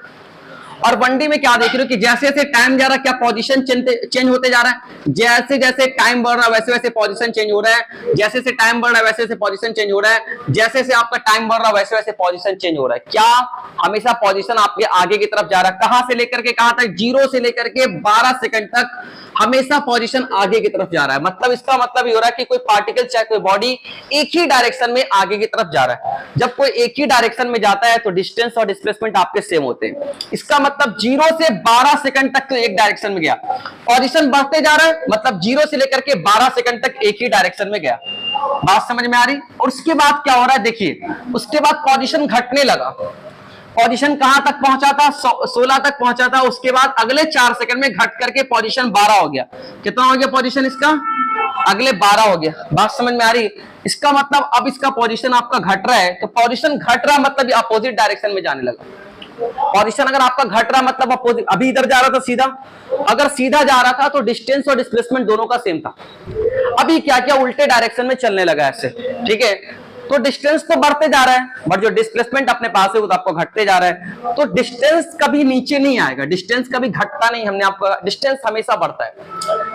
और 1D में क्या देख रहे हो कि जैसे जैसे टाइम जा रहा है क्या पोजीशन चेंज होते जा रहा है, जैसे जैसे टाइम बढ़ रहा है वैसे वैसे पोजीशन चेंज हो रहा है, जैसे जैसे टाइम बढ़ रहा है वैसे वैसे पोजीशन चेंज हो रहा है, जैसे जैसे आपका टाइम बढ़ रहा है वैसे वैसे पोजीशन चेंज हो रहा है। क्या हमेशा पोजीशन आपके आगे की तरफ जा रहा है, कहां से लेकर के कहां तक, 0 से लेकर के 12 सेकंड तक हमेशा पोजीशन आगे की तरफ जा रहा है। मतलब इसका मतलब ये हो रहा है कि कोई पार्टिकल चाहे कोई बॉडी एक ही डायरेक्शन में आगे की तरफ जा रहा है। जब कोई एक ही डायरेक्शन में जाता है तो डिस्टेंस और डिस्प्लेसमेंट आपके सेम होते हैं। इसका मतलब 0 से 12 सेकंड तक तो एक डायरेक्शन में गया, पोजीशन बढ़ते जा रहा है, मतलब 0 से लेकर के 12 सेकंड तक एक ही डायरेक्शन में गया। बात समझ में आ रही? और उसके बाद क्या हो रहा है देखिए, उसके बाद पोजीशन घटने लगा। पोजीशन कहां तक पहुंचा था, 16 तक पहुंचा था, उसके बाद अगले 4 सेकंड में घट करके पोजीशन 12 हो गया। कितना हो गया पोजीशन इसका, अगले 12 हो गया। बात समझ में आ रही? इसका मतलब अब इसका पोजीशन आपका घट रहा है, तो पोजीशन घट रहा मतलब अपोजिट डायरेक्शन में जाने लगा। पोजीशन अगर आपका घट रहा मतलब अपोजिट, अभी इधर जा रहा था सीधा, अगर सीधा जा रहा था तो डिस्टेंस और डिस्प्लेसमेंट दोनों का सेम था। अभी क्या क्या उल्टे डायरेक्शन में चलने लगा ऐसे, ठीक है। तो डिस्टेंस तो बढ़ते जा रहा है, बट जो डिस्प्लेसमेंट अपने पास है वो तो आपको घटते जा रहा है। तो डिस्टेंस कभी नीचे नहीं आएगा, डिस्टेंस कभी घटता नहीं, हमने आपका डिस्टेंस हमेशा बढ़ता है,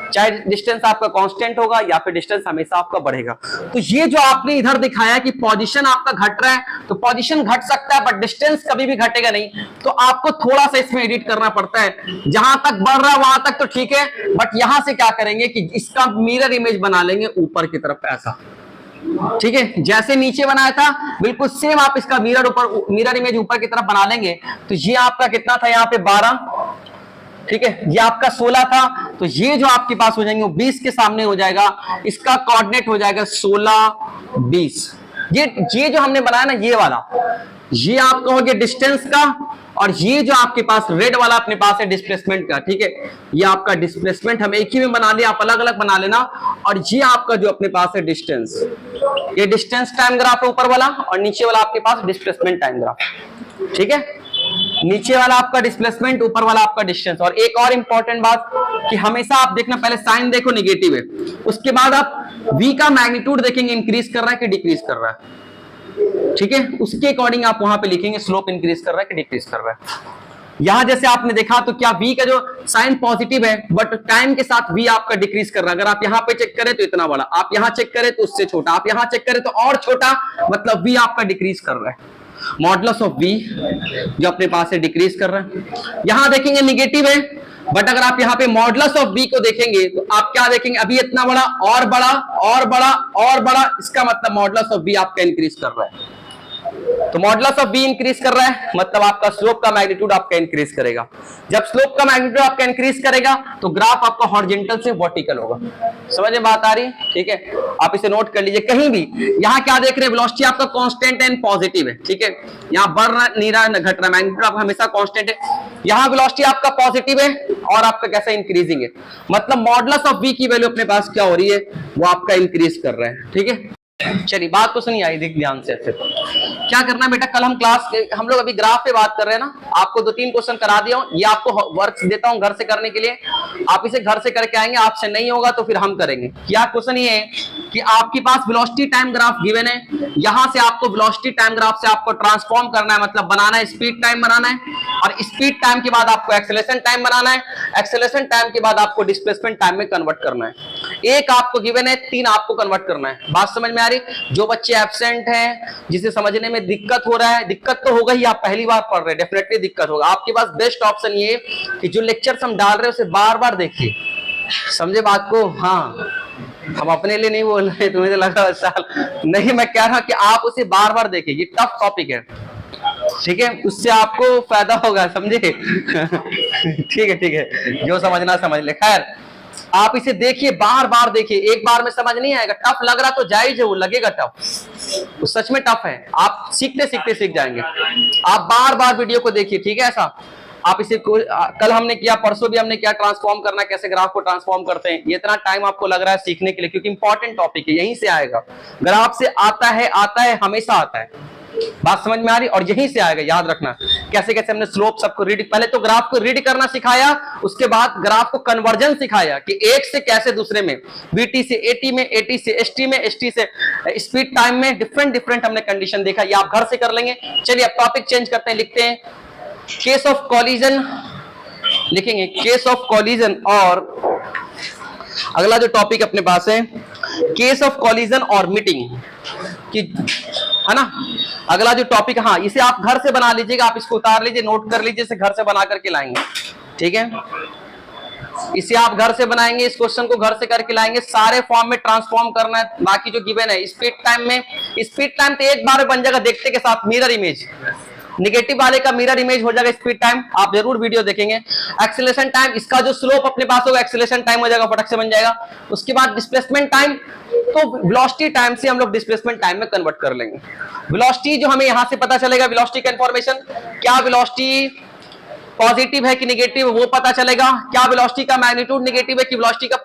चाहे डिस्टेंस आपका कांस्टेंट होगा या फिर डिस्टेंस हमेशा आपका बढ़ेगा। तो ये जो आपने इधर दिखाया कि पोजीशन आपका घट रहा है, तो पोजीशन घट सकता है बट डिस्टेंस कभी भी घटेगा नहीं। तो आपको थोड़ा सा इसमें एडिट करना पड़ता है, जहां तक बढ़ रहा है वहां तक तो ठीक है, बट यहां से क्या करेंगे कि इसका मिरर इमेज बना लेंगे ऊपर की तरफ ऐसा, ठीक है। जैसे नीचे बनाया था बिल्कुल सेम आप इसका मिरर इमेज ऊपर की तरफ बना लेंगे। तो ये आपका कितना था यहाँ पे 12, ठीक है, ये आपका 16 था, तो ये जो आपके पास हो जाएंगे वो 20 के सामने हो जाएगा। इसका कोऑर्डिनेट हो जाएगा 16, 20। ये जो हमने बनाया ना ये वाला, ये आपका हो गया डिस्टेंस का, और ये जो आपके पास रेड वाला अपने पास है डिस्प्लेसमेंट का, ठीक है। ये आपका डिस्प्लेसमेंट हम एक ही में बना लिया, आप अलग अलग बना लेना। और ये आपका जो अपने पास है डिस्टेंस, ये डिस्टेंस टाइम ग्राफ है ऊपर वाला, और नीचे वाला आपके पास डिस्प्लेसमेंट टाइम ग्राफ, ठीक है। नीचे वाला आपका डिस्प्लेसमेंट, ऊपर वाला आपका डिस्टेंस। और एक और इंपॉर्टेंट बात कि हमेशा आप देखना, पहले साइन देखो नेगेटिव है, उसके बाद आप v का मैग्नीट्यूड देखेंगे इंक्रीज कर रहा है कि डिक्रीज कर रहा है, ठीक है। उसके अकॉर्डिंग आप वहां पे लिखेंगे स्लोप इंक्रीज कर रहा है कि डिक्रीज कर रहा है। यहां जैसे आपने देखा तो क्या v का जो साइन पॉजिटिव है, बट टाइम के साथ v आपका डिक्रीज कर रहा है। अगर आप यहां पे चेक करें तो इतना बड़ा, आप यहां चेक करें तो उससे छोटा, आप यहां चेक करें तो और छोटा, मतलब v आपका डिक्रीज कर रहा है। मॉडुलस ऑफ v जो अपने पास है डिक्रीज कर रहा है। यहां देखेंगे निगेटिव है, बट अगर आप यहाँ पे मॉडुलस ऑफ v को देखेंगे तो आप क्या देखेंगे, अभी इतना बड़ा और बड़ा और बड़ा और बड़ा, इसका मतलब मॉडुलस ऑफ v आपका इंक्रीज कर रहा है। तो मॉडुलस ऑफ v इंक्रीज कर रहा है मतलब आपका स्लोप का मैग्नीट्यूड आपका इंक्रीज करेगा। जब स्लोप का मैग्नीट्यूड आपका इंक्रीज करेगा तो ग्राफ आपका हॉरिजॉन्टल से वर्टिकल होगा। समझ में बात आ रही है? ठीक है, आप इसे नोट कर लीजिए। कहीं भी यहाँ क्या देख रहे हैं, वेलोसिटी आपका कांस्टेंट एंड पॉजिटिव है, ठीक है। यहाँ बढ़ रहा नहीं रहा घट रहा, मैग्नीट्यूड आपका हमेशा कांस्टेंट है। यहाँ वेलोसिटी आपका पॉजिटिव है और आपका कैसा इंक्रीजिंग है, मतलब मॉडुलस ऑफ v की वैल्यू अपने पास क्या हो रही है, वो आपका इंक्रीज कर रहा है, ठीक है। चलिए बात तो सुनिए, आई देख ध्यान से। फिर क्या करना है बेटा, कल हम लोग अभी ग्राफ पे बात कर रहे हैं ना, आपको 2-3 क्वेश्चन करा दिया हूं, ये आपको वर्क देता हूं घर से करने के लिए, आप इसे घर से करके आएंगे। आपसे नहीं होगा तो फिर हम करेंगे। क्या क्वेश्चन ये है कि आपके पास वेलोसिटी टाइम ग्राफ गिवन है, यहां से आपको वेलोसिटी टाइम ग्राफ से आपको ट्रांसफॉर्म करना है, मतलब बनाना है, स्पीड टाइम बनाना है, और स्पीड टाइम के बाद आपको एक्सेलरेशन टाइम बनाना है, एक्सेलरेशन टाइम के बाद आपको डिस्प्लेसमेंट टाइम में कन्वर्ट करना है। एक आपको गिवन है, 3 आपको कन्वर्ट करना है। बात समझ में आ रही? जो बच्चे एब्सेंट हैं, जिसे समझने में दिक्कत हो रहा है, दिक्कत तो होगा ही, आप पहली बार पढ़ रहे हैं, डेफिनेटली दिक्कत होगा। आपके पास बेस्ट ऑप्शन ये कि जो लेक्चर्स हम डाल रहे हैं उसे बार बार देखिए, समझे बात को? हाँ, हम अपने लिए नहीं बोल रहे, तुम्हें तो लगा साल नहीं, मैं कह रहा हूं कि आप उसे बार बार देखिए, ये टफ टॉपिक है। ठीक है, उससे आपको फायदा होगा, समझे? ठीक है, जो समझना समझ ले। खैर, आप इसे देखिए, बार बार देखिए, एक बार में समझ नहीं आएगा। टफ लग रहा तो जायज है, वो लगेगा टफ, वो सच में टफ है। आप सीखते सीखते सीख जाएंगे। आप बार बार वीडियो को देखिए, ठीक है? ऐसा आप इसे कल हमने किया, परसों भी हमने किया, ट्रांसफॉर्म करना, कैसे ग्राफ को ट्रांसफॉर्म करते हैं। ये इतना टाइम आपको लग रहा है सीखने के लिए, क्योंकि इंपॉर्टेंट टॉपिक है, यहीं से आएगा। ग्राफ से आता है, हमेशा आता है। बात समझ में आ रही? और यहीं से आएगा, याद रखना। कैसे कैसे हमने स्लोप सबको रीड, पहले तो ग्राफ को रीड करना सिखाया, उसके बाद ग्राफ को कन्वर्जन सिखाया कि एक से कैसे दूसरे में, बीटी से एटी में, एटी से एसटी में, एसटी से स्पीड टाइम में, डिफरेंट हमने कंडीशन देखा। ये आप घर से कर लेंगे। चलिए अब टॉपिक चेंज करते हैं, लिखते हैं केस ऑफ कॉलिजन, लिखेंगे केस ऑफ कॉलिजन। और अगला जो टॉपिक अपने पास है, केस ऑफ कॉलिजन और मीटिंग की, है ना? अगला जो टॉपिक, हाँ, इसे आप घर से बना लीजिएगा, आप इसको उतार लीजिए, नोट कर लीजिए, इसे घर से बना करके लाएंगे, ठीक है? इसे आप घर से बनाएंगे, इस क्वेश्चन को घर से करके लाएंगे, सारे फॉर्म में ट्रांसफॉर्म करना है। बाकी जो गिवन है स्पीड टाइम में, स्पीड टाइम तो एक बार में बन जाएगा, देखते के साथ मिरर इमेज, निगेटिव वाले का मिरर इमेज हो जाएगा स्पीड टाइम, आप जरूर वीडियो देखेंगे। एक्सेलरेशन टाइम, इसका जो स्लोप अपने पास होगा, एक्सेलरेशन टाइम हो जाएगा, फटक से बन जाएगा। उसके बाद डिस्प्लेसमेंट टाइम, तो वेलोसिटी टाइम से हम लोग डिस्प्लेसमेंट टाइम में कन्वर्ट कर लेंगे। वेलोसिटी जो हमें यहां से पता चलेगा, वेलोसिटी का इंफॉर्मेशन, क्या वेलोसिटी पॉजिटिव है कि नेगेटिव, वो पता चलेगा। क्या वेलोसिटी का मैग्नीट्यूड नेगेटिव है कि वेलोसिटी का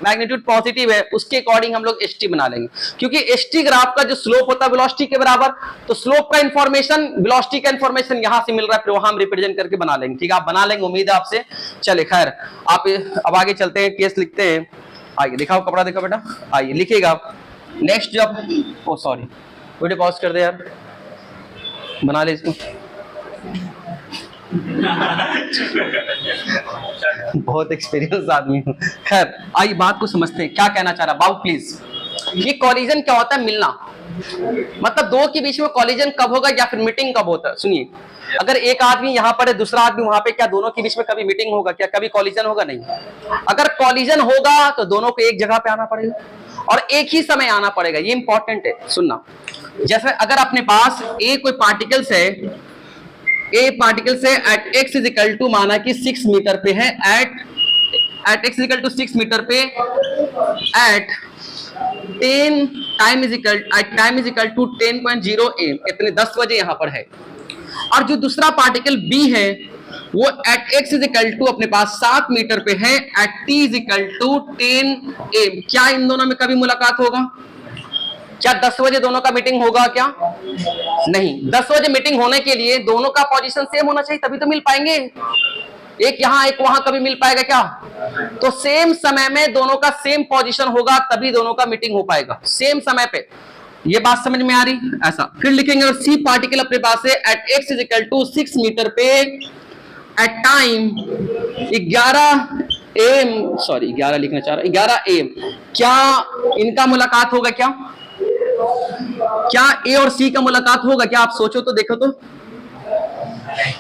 मैग्नीट्यूड पॉजिटिव है, उसके अकॉर्डिंग हम लोग एसटी बना लेंगे। क्योंकि एसटी ग्राफ का जो स्लोप होता है वेलोसिटी के बराबर, तो स्लोप का इंफॉर्मेशन, वेलोसिटी का इंफॉर्मेशन यहां से मिल रहा है, फिर वहां हम रिप्रेजेंट करके बना लेंगे। ठीक है, आप बना लेंगे, उम्मीद है आपसे। चले खैर, आप अब आगे चलते हैं, केस लिखते हैं। आइए, दिखाओ कपड़ा, देखो बेटा, आइए लिखिएगा आप। नेक्स्ट जब, ओ सॉरी, वीडियो पॉज कर दे यार, बना ले इसको। बहुत एक्सपीरियंस आदमी हूं। खैर, आइए बात को समझते हैं, क्या कहना चाह रहा बाबू प्लीज। ये कॉलिजन क्या होता है? मिलना, मतलब दो के बीच में कॉलिजन कब होगा या फिर मीटिंग कब होता है। सुनिए, अगर एक आदमी यहाँ पर है, दूसरा आदमी वहां पे, क्या दोनों के बीच में कभी मीटिंग होगा? क्या कभी कॉलिजन होगा? नहीं। अगर कॉलिजन होगा तो दोनों को एक जगह पे आना पड़ेगा और एक ही समय आना पड़ेगा। ये इंपॉर्टेंट है, सुनना। जैसे अगर अपने पास ए कोई पार्टिकल्स है, ए पार्टिकल से at x is equal to, माना कि 6 मीटर पे है, at x is equal to 6 metre पे, at 10 time is equal to 10.0 m, इतने 10 बजे यहां पर है। और जो दूसरा पार्टिकल बी है, वो at x is equal to अपने पास 7 मीटर पे है, at t is equal to 10 m. क्या इन दोनों में कभी मुलाकात होगा? क्या 10 बजे दोनों का मीटिंग होगा? क्या नहीं। 10 बजे मीटिंग होने के लिए दोनों का पोजीशन सेम होना चाहिए, तभी तो मिल पाएंगे। एक यहां एक वहां, कभी मिल पाएगा क्या? तो सेम समय में दोनों का सेम पोजीशन होगा, तभी दोनों का मीटिंग हो पाएगा सेम समय पे। ये बात समझ में आ रही? ऐसा फिर लिखेंगे, सी पार्टिकल अपने पास है at x is equal to 6 metre पे, एट टाइम 11 एम, सॉरी 11 लिखना चाह रहा, 11 एम। क्या इनका मुलाकात होगा? क्या ए और सी का मुलाकात होगा? क्या आप सोचो तो, देखो तो,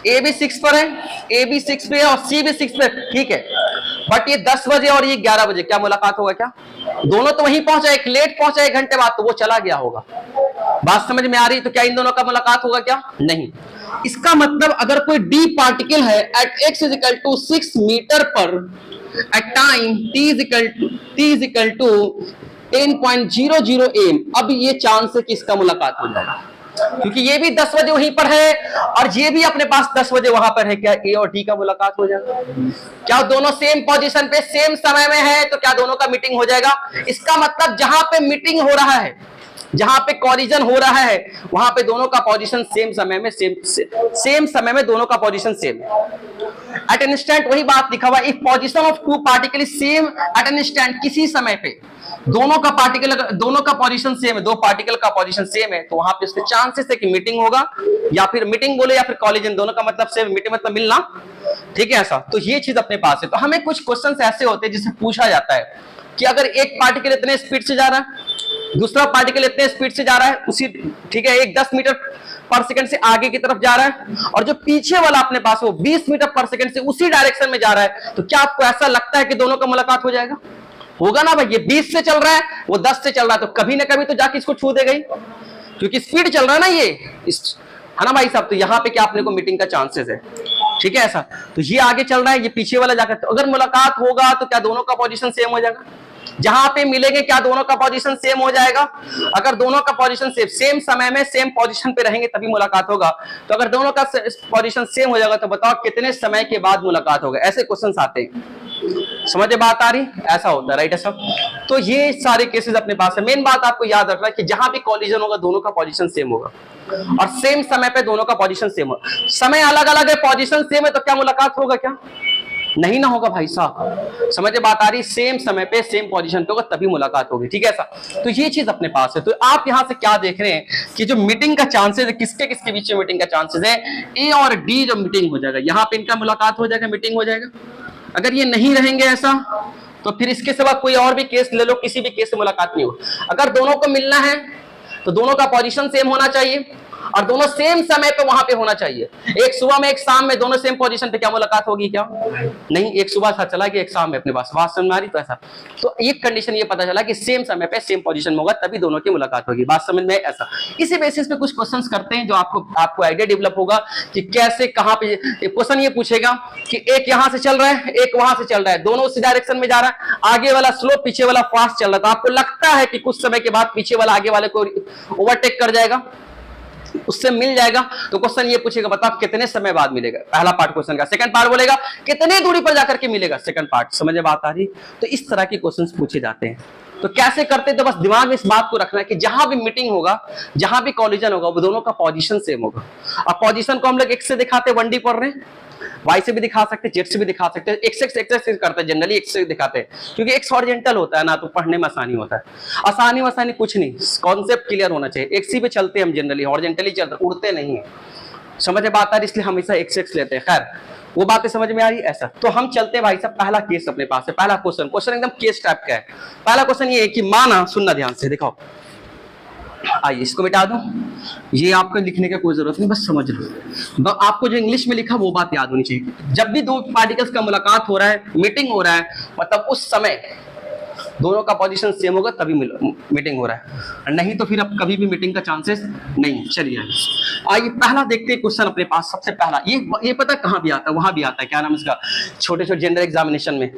ए भी 6 पर है, ए भी 6 पे है और सी भी 6 पे, ठीक है। बट ये 10 बजे और ये 11 बजे, क्या मुलाकात होगा? क्या दोनों तो वहीं पहुंचा, एक लेट पहुंचा 1 घंटे बाद, तो वो चला गया होगा। बात समझ में आ रही? तो क्या इन दोनों का मुलाकात होगा? क्या नहीं। इसका मतलब अगर कोई डी पार्टिकल है at x is equal to 6 metre पर, at time T is equal to 10.00 m, अब ये चांस है कि इसका मुलाकात हो जाएगा, क्योंकि ये भी 10 बजे वहीं पर है और ये भी अपने पास 10 बजे वहां पर है। क्या ए और डी का मुलाकात हो जाएगा? क्या दोनों सेम पोजीशन पे सेम समय में है? तो क्या दोनों का मीटिंग हो जाएगा? इसका मतलब जहां पे मीटिंग हो रहा है, जहां पे कॉलिजन हो रहा है, वहां पे दोनों का पोजीशन सेम समय में, सेम समय में दोनों का position same at an instant. वही बात लिखा हुआ, if position of two particle is same at an instant, किसी समय पे दोनों का पोजीशन सेम है, दो पार्टिकल का पोजीशन सेम है, तो वहां पे उसके चांसेस है कि मीटिंग होगा, या फिर मीटिंग बोले या फिर कॉलिजन, दोनों का मतलब सेम, मीटिंग मतलब मिलना, ठीक है। ऐसा तो ये चीज अपने पास है। तो हमें कुछ क्वेश्चंस ऐसे होते हैं जिससे पूछा जाता है कि अगर एक पार्टिकल इतने स्पीड से जा रहा है, दूसरा पार्टिकल इतने स्पीड से जा रहा है, उसी, ठीक है, एक 10 मीटर पर सेकंड से आगे की तरफ जा रहा है, और जो पीछे वाला अपने पास वो 20 मीटर पर सेकंड से उसी डायरेक्शन में जा रहा है, तो क्या आपको ऐसा लगता है कि दोनों का मुलाकात हो जाएगा? होगा ना भाई। ये 20 से चल रहा है, वो 10 से चल रहा है, तो कभी ना कभी तो जाके इसको छू देगा ही, क्योंकि स्पीड चल रहा है ना ये। है ना भाई साहब। तो यहाँ पे क्या अपने को मीटिंग का चांसेस है, ठीक है ऐसा। तो ये आगे चल रहा है, ये पीछे वाला जाकर, तो अगर मुलाकात होगा तो क्या दोनों का पोजीशन सेम हो जाएगा? जहां पे मिलेंगे क्या दोनों का पोजीशन सेम हो जाएगा? अगर दोनों का पोजीशन सेम समय में सेम पोजीशन पे रहेंगे तभी मुलाकात होगा। तो अगर दोनों का पोजीशन सेम हो जाएगा तो बताओ कितने समय के बाद मुलाकात होगा? ऐसे क्वेश्चंस आते हैं, समझ में बात आ रही? ऐसा होता है, राइट है सब। तो ये सारे केसेस अपने पास है। मेन बात आपको याद रखना है कि जहां भी कॉलिजन होगा दोनों का पोजीशन सेम होगा और सेम समय पे दोनों का पोजीशन सेम होगा। समय अलग अलग है, पोजीशन सेम है, तो क्या मुलाकात होगा? क्या नहीं ना होगा भाई साहब, समझ में बात आ रही? सेम समय पे सेम पोजीशन पे होगा तभी मुलाकात होगी, ठीक है ऐसा। तो ये चीज अपने पास है। तो आप यहां से क्या देख रहे हैं कि जो मीटिंग का चांसेस है, किसके किसके बीच में मीटिंग का चांसेस है? ए और डी जो मीटिंग हो जाएगा, यहाँ पे इनका मुलाकात हो जाएगा, मीटिंग हो जाएगा। अगर ये नहीं रहेंगे ऐसा तो फिर इसके सिवा कोई और भी केस ले लो, किसी भी केस से मुलाकात नहीं हो। अगर दोनों को मिलना है तो दोनों का पोजीशन सेम होना चाहिए और दोनों सेम समय पे वहां पे होना चाहिए। एक सुबह में एक शाम में दोनों सेम पोजीशन पे, क्या मुलाकात होगी? क्या नहीं, एक सुबह साथ चला गया, एक शाम में अपने पास, बात समझ में आ रही? तो ऐसा, तो एक कंडीशन ये पता चला कि सेम समय पे सेम पोजीशन में होगा तभी दोनों की मुलाकात होगी, बात समझ में? ऐसा इसी बेसिस पे कुछ क्वेश्चंस करते हैं जो आपको आइडिया डेवलप होगा कि कैसे कहां पे। क्वेश्चन ये पूछेगा कि एक यहां से चल रहा है, एक वहां से चल रहा है, दोनों उसी डायरेक्शन में जा रहा है, आगे वाला स्लो, पीछे वाला फास्ट चल रहा था। आपको लगता है कि कुछ समय के बाद पीछे वाला आगे वाले को ओवरटेक कर जाएगा, उससे मिल जाएगा। तो क्वेश्चन ये पूछेगा बताओ कितने समय बाद मिलेगा? पहला पार्ट क्वेश्चन का। सेकंड पार्ट बोलेगा कितने दूरी पर जाकर के मिलेगा? Second part. समझ में बात आ रही? तो इस तरह के क्वेश्चंस पूछे जाते हैं। तो कैसे करते हैं? तो बस दिमाग में इस बात को रखना है कि जहां भी मीटिंग होगा, जहां भी कॉलिजन होगा, वो दोनों का पोजीशन सेम होगा। अब पोजीशन को हम लोग एक्स से दिखाते हैं, 1D पढ़ रहे हैं, वाई से भी दिखा सकते हैं, जेड से भी दिखा सकते हैं, एक्स करते हैं, जनरली एक्स से दिखाते हैं क्योंकि एक्स हॉरिजॉन्टल होता है ना, तो पढ़ने में आसानी होता है। आसानी कुछ नहीं, कॉन्सेप्ट क्लियर होना चाहिए। एक्स ही पे चलते हैं हम, जनरली हॉरिजॉन्टली चलते, उड़ते नहीं है। समझ में बात आ रही? इसलिए हमेशा एक्स लेते हैं। खैर वो बातें समझ में आ रही? ऐसा तो हम चलते हैं भाई साहब। पहला केस अपने पास है, पहला क्वेश्चन एकदम केस टाइप का है। पहला क्वेश्चन ये है कि माना, सुनना ध्यान से, दिखाओ, आइए इसको मिटा दो, ये आपको लिखने की कोई जरूरत नहीं, बस समझ लो। आपको जो इंग्लिश में लिखा वो बात याद होनी चाहिए। जब भी दो पार्टिकल्स का मुलाकात हो रहा है, मीटिंग हो रहा है, मतलब उस समय दोनों का पोजीशन सेम होगा तभी मीटिंग हो रहा है, नहीं तो फिर अब कभी भी मीटिंग का चांसेस नहीं। चलिए आइए पहला देखते हैं क्वेश्चन अपने पास। सबसे पहला ये पता कहाँ भी आता है? वहां भी आता है, क्या नाम इसका, छोटे छोटे जनरल एग्जामिनेशन में।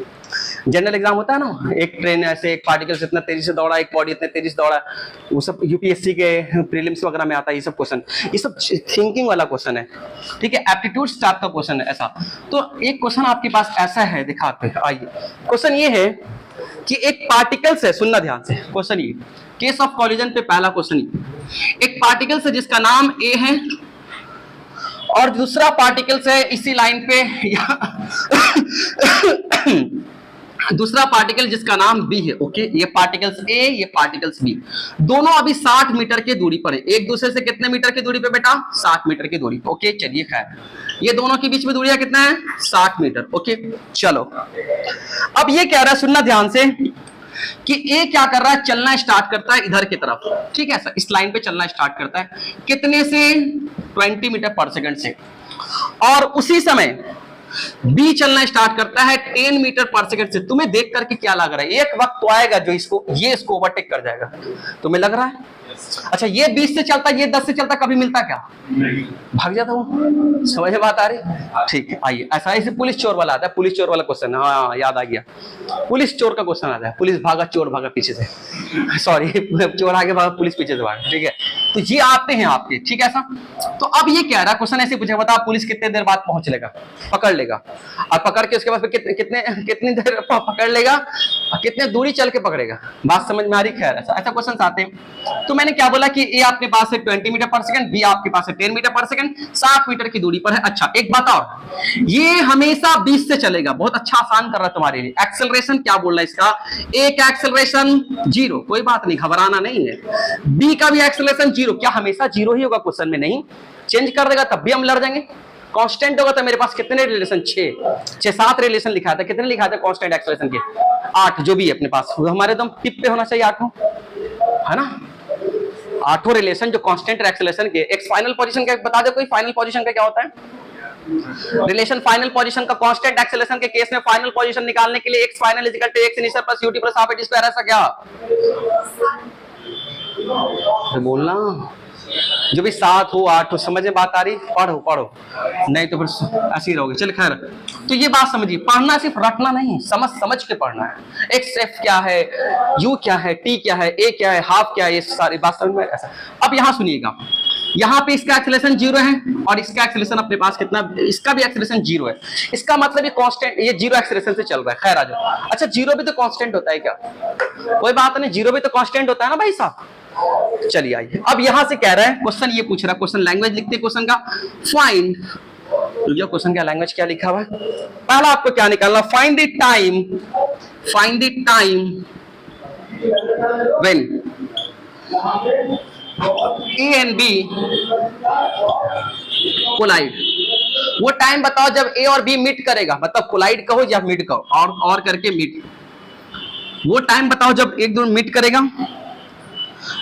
जनरल एग्जाम होता है ना, एक ट्रेन ऐसे, एक पार्टिकल इतना तेजी से दौड़ा, एक बॉडी इतने तेजी से दौड़ा, वो सब यूपीएससी के प्रीलिम्स वगैरह में आता है। ये सब क्वेश्चन, ये सब थिंकिंग वाला क्वेश्चन है, ठीक है, एप्टीट्यूड टाइप का क्वेश्चन है ऐसा। तो एक क्वेश्चन आपके पास ऐसा है, दिखाते हैं। आइए क्वेश्चन ये है कि एक पार्टिकल्स है, सुनना ध्यान से, क्वेश्चन ये केस ऑफ कॉलिजन पे पहला क्वेश्चन ये, एक पार्टिकल्स है जिसका नाम ए है और दूसरा पार्टिकल्स है इसी लाइन पे दूसरा पार्टिकल जिसका नाम बी है। ओके, ये पार्टिकल्स ए, ये पार्टिकल्स बी, दोनों अभी 60 मीटर की दूरी पर है। एक दूसरे से कितने मीटर की दूरी पे बेटा? 60 मीटर की दूरी। ओके चलिए, खैर ये दोनों के बीच में दूरी कितना है? 60 मीटर। ओके चलो, अब ये कह रहा है, सुनना ध्यान से, कि ए क्या कर रहा है? चलना स्टार्ट करता है इधर की तरफ, ठीक है सर, इस लाइन पे चलना स्टार्ट करता है, कितने से? 20 मीटर पर सेकंड से। और उसी समय बी चलना स्टार्ट करता है 10 मीटर पर सेकंड से। तुम्हें देख करके क्या लग रहा है? एक वक्त तो आएगा जो इसको ओवरटेक कर जाएगा, तुम्हें लग रहा है? अच्छा, ये 20 से चलता, ये 10 से चलता, कभी मिलता क्या? नहीं, भाग जाता हूँ। समझ में बात आ रही? ठीक है, आइए ऐसा ऐसे पुलिस चोर वाला आता है, पुलिस चोर वाला क्वेश्चन। हाँ याद आ गया, पुलिस चोर का क्वेश्चन आता है। पुलिस भागा, चोर भागा पीछे से, सॉरी चोर आगे भागा, पुलिस पीछे से भागा, ठीक है। तो ये आते हैं आपके, ठीक है ऐसा। तो अब ये क्या रहा क्वेश्चन, ऐसे पूछेगा, बता पुलिस कितने देर बाद पहुंच लेगा, पकड़ लेगा, और पकड़ के उसके बाद कितनी देर पकड़ लेगा, कितने दूरी चल के पकड़ेगा, बात समझ में आ रही? खैर ऐसा क्वेश्चन आते हैं। तो मैंने क्या बोला कि ए आपके पास है 20 मीटर पर सेकंड, बी आपके पास है 10 मीटर पर सेकंड, 60 मीटर की दूरी पर है। अच्छा एक बात और, ये हमेशा 20 से चलेगा। बहुत अच्छा, आसान कर रहा है तुम्हारे लिए। एक्सेलरेशन क्या बोल रहा है इसका? ए का एक्सेलरेशन 0, कोई बात नहीं, घबराना नहीं है। बी का भी एक्सेलरेशन 0। क्या हमेशा 0 ही होगा क्वेश्चन में? नहीं, चेंज कर देगा तब भी हम लड़ जाएंगे। कांस्टेंट होगा तो मेरे पास कितने रिलेशन? 6-7 रिलेशन लिखा था। कितने लिखा था कांस्टेंट एक्सेलरेशन के? 8, जो भी है अपने पास, हमारे एकदम टिप पे होना चाहिए 8, है ना? 8 रिलेशन जो कांस्टेंट एक्सेलरेशन के। एक्स फाइनल पोजीशन का बता दो कोई, फाइनल पोजीशन का क्या होता है? रिलेशन फाइनल पोजीशन का। कांस्टेंट एक्सेलरेशन के केस में फाइनल पोजीशन निकालने के लिए x final equal to x initial plus u t plus half square, ऐसा क्या बोलना? जो भी 7 हो 8 हो, समझ में बात आ रही? पढ़ो पढ़ो, नहीं तो फिर ऐसे ही रहोगे। चल खैर, तो ये बात समझिए, पढ़ना सिर्फ रटना नहीं, समझ समझ के पढ़ना है। एक्स एफ क्या है, यू क्या है, टी क्या है, ए क्या है, हाफ क्या है, ये सारी बात समझ में ऐसा। अब यहाँ सुनिएगा, यहाँ पे इसका एक्सेलरेशन 0 है और इसका एक्सेलरेशन अपने पास कितना, इसका भी एक्सेलरेशन 0 है। इसका मतलब ये कांस्टेंट, ये 0 एक्सेलरेशन से चल रहा है। खैर आ जाओ। अच्छा 0 भी तो कांस्टेंट होता है क्या? कोई बात नहीं, 0 भी तो कांस्टेंट होता है ना भाई साहब। चलिए आइए, अब यहां से कह रहा है क्वेश्चन, ये पूछ रहा है क्वेश्चन, लैंग्वेज लिखते हैं क्वेश्चन का, फाइंड, जो क्वेश्चन का लैंग्वेज क्या लिखा हुआ है, पहला आपको क्या निकालना, find the time, find the time when A and B collide. वो टाइम बताओ जब A और B मीट करेगा, मतलब कोलाइड कहो या मीट कहो, और करके मीट। वो टाइम बताओ जब एक दोनों मीट करेगा।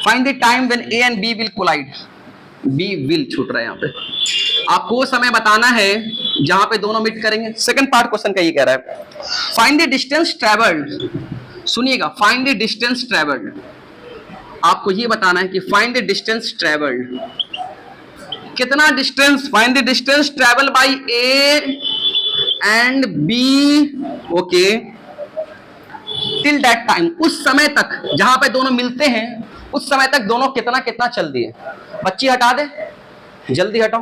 Find the time when A and B will collide. B will छूट रहा है यहाँ पे, आपको वो समय बताना है जहां पे दोनों मीट करेंगे। सेकंड पार्ट क्वेश्चन का ये कह रहा है, फाइंड द डिस्टेंस ट्रेवल्ड। सुनिएगा, फाइंड द डिस्टेंस ट्रेवल्ड, आपको ये बताना है कि फाइंड द डिस्टेंस ट्रेवल्ड, कितना distance, find the distance travel by A and B, okay, till that time, उस समय तक जहां पे दोनों मिलते हैं, उस समय तक दोनों कितना कितना चल दिए। बच्ची हटा दे, जल्दी हटाओ।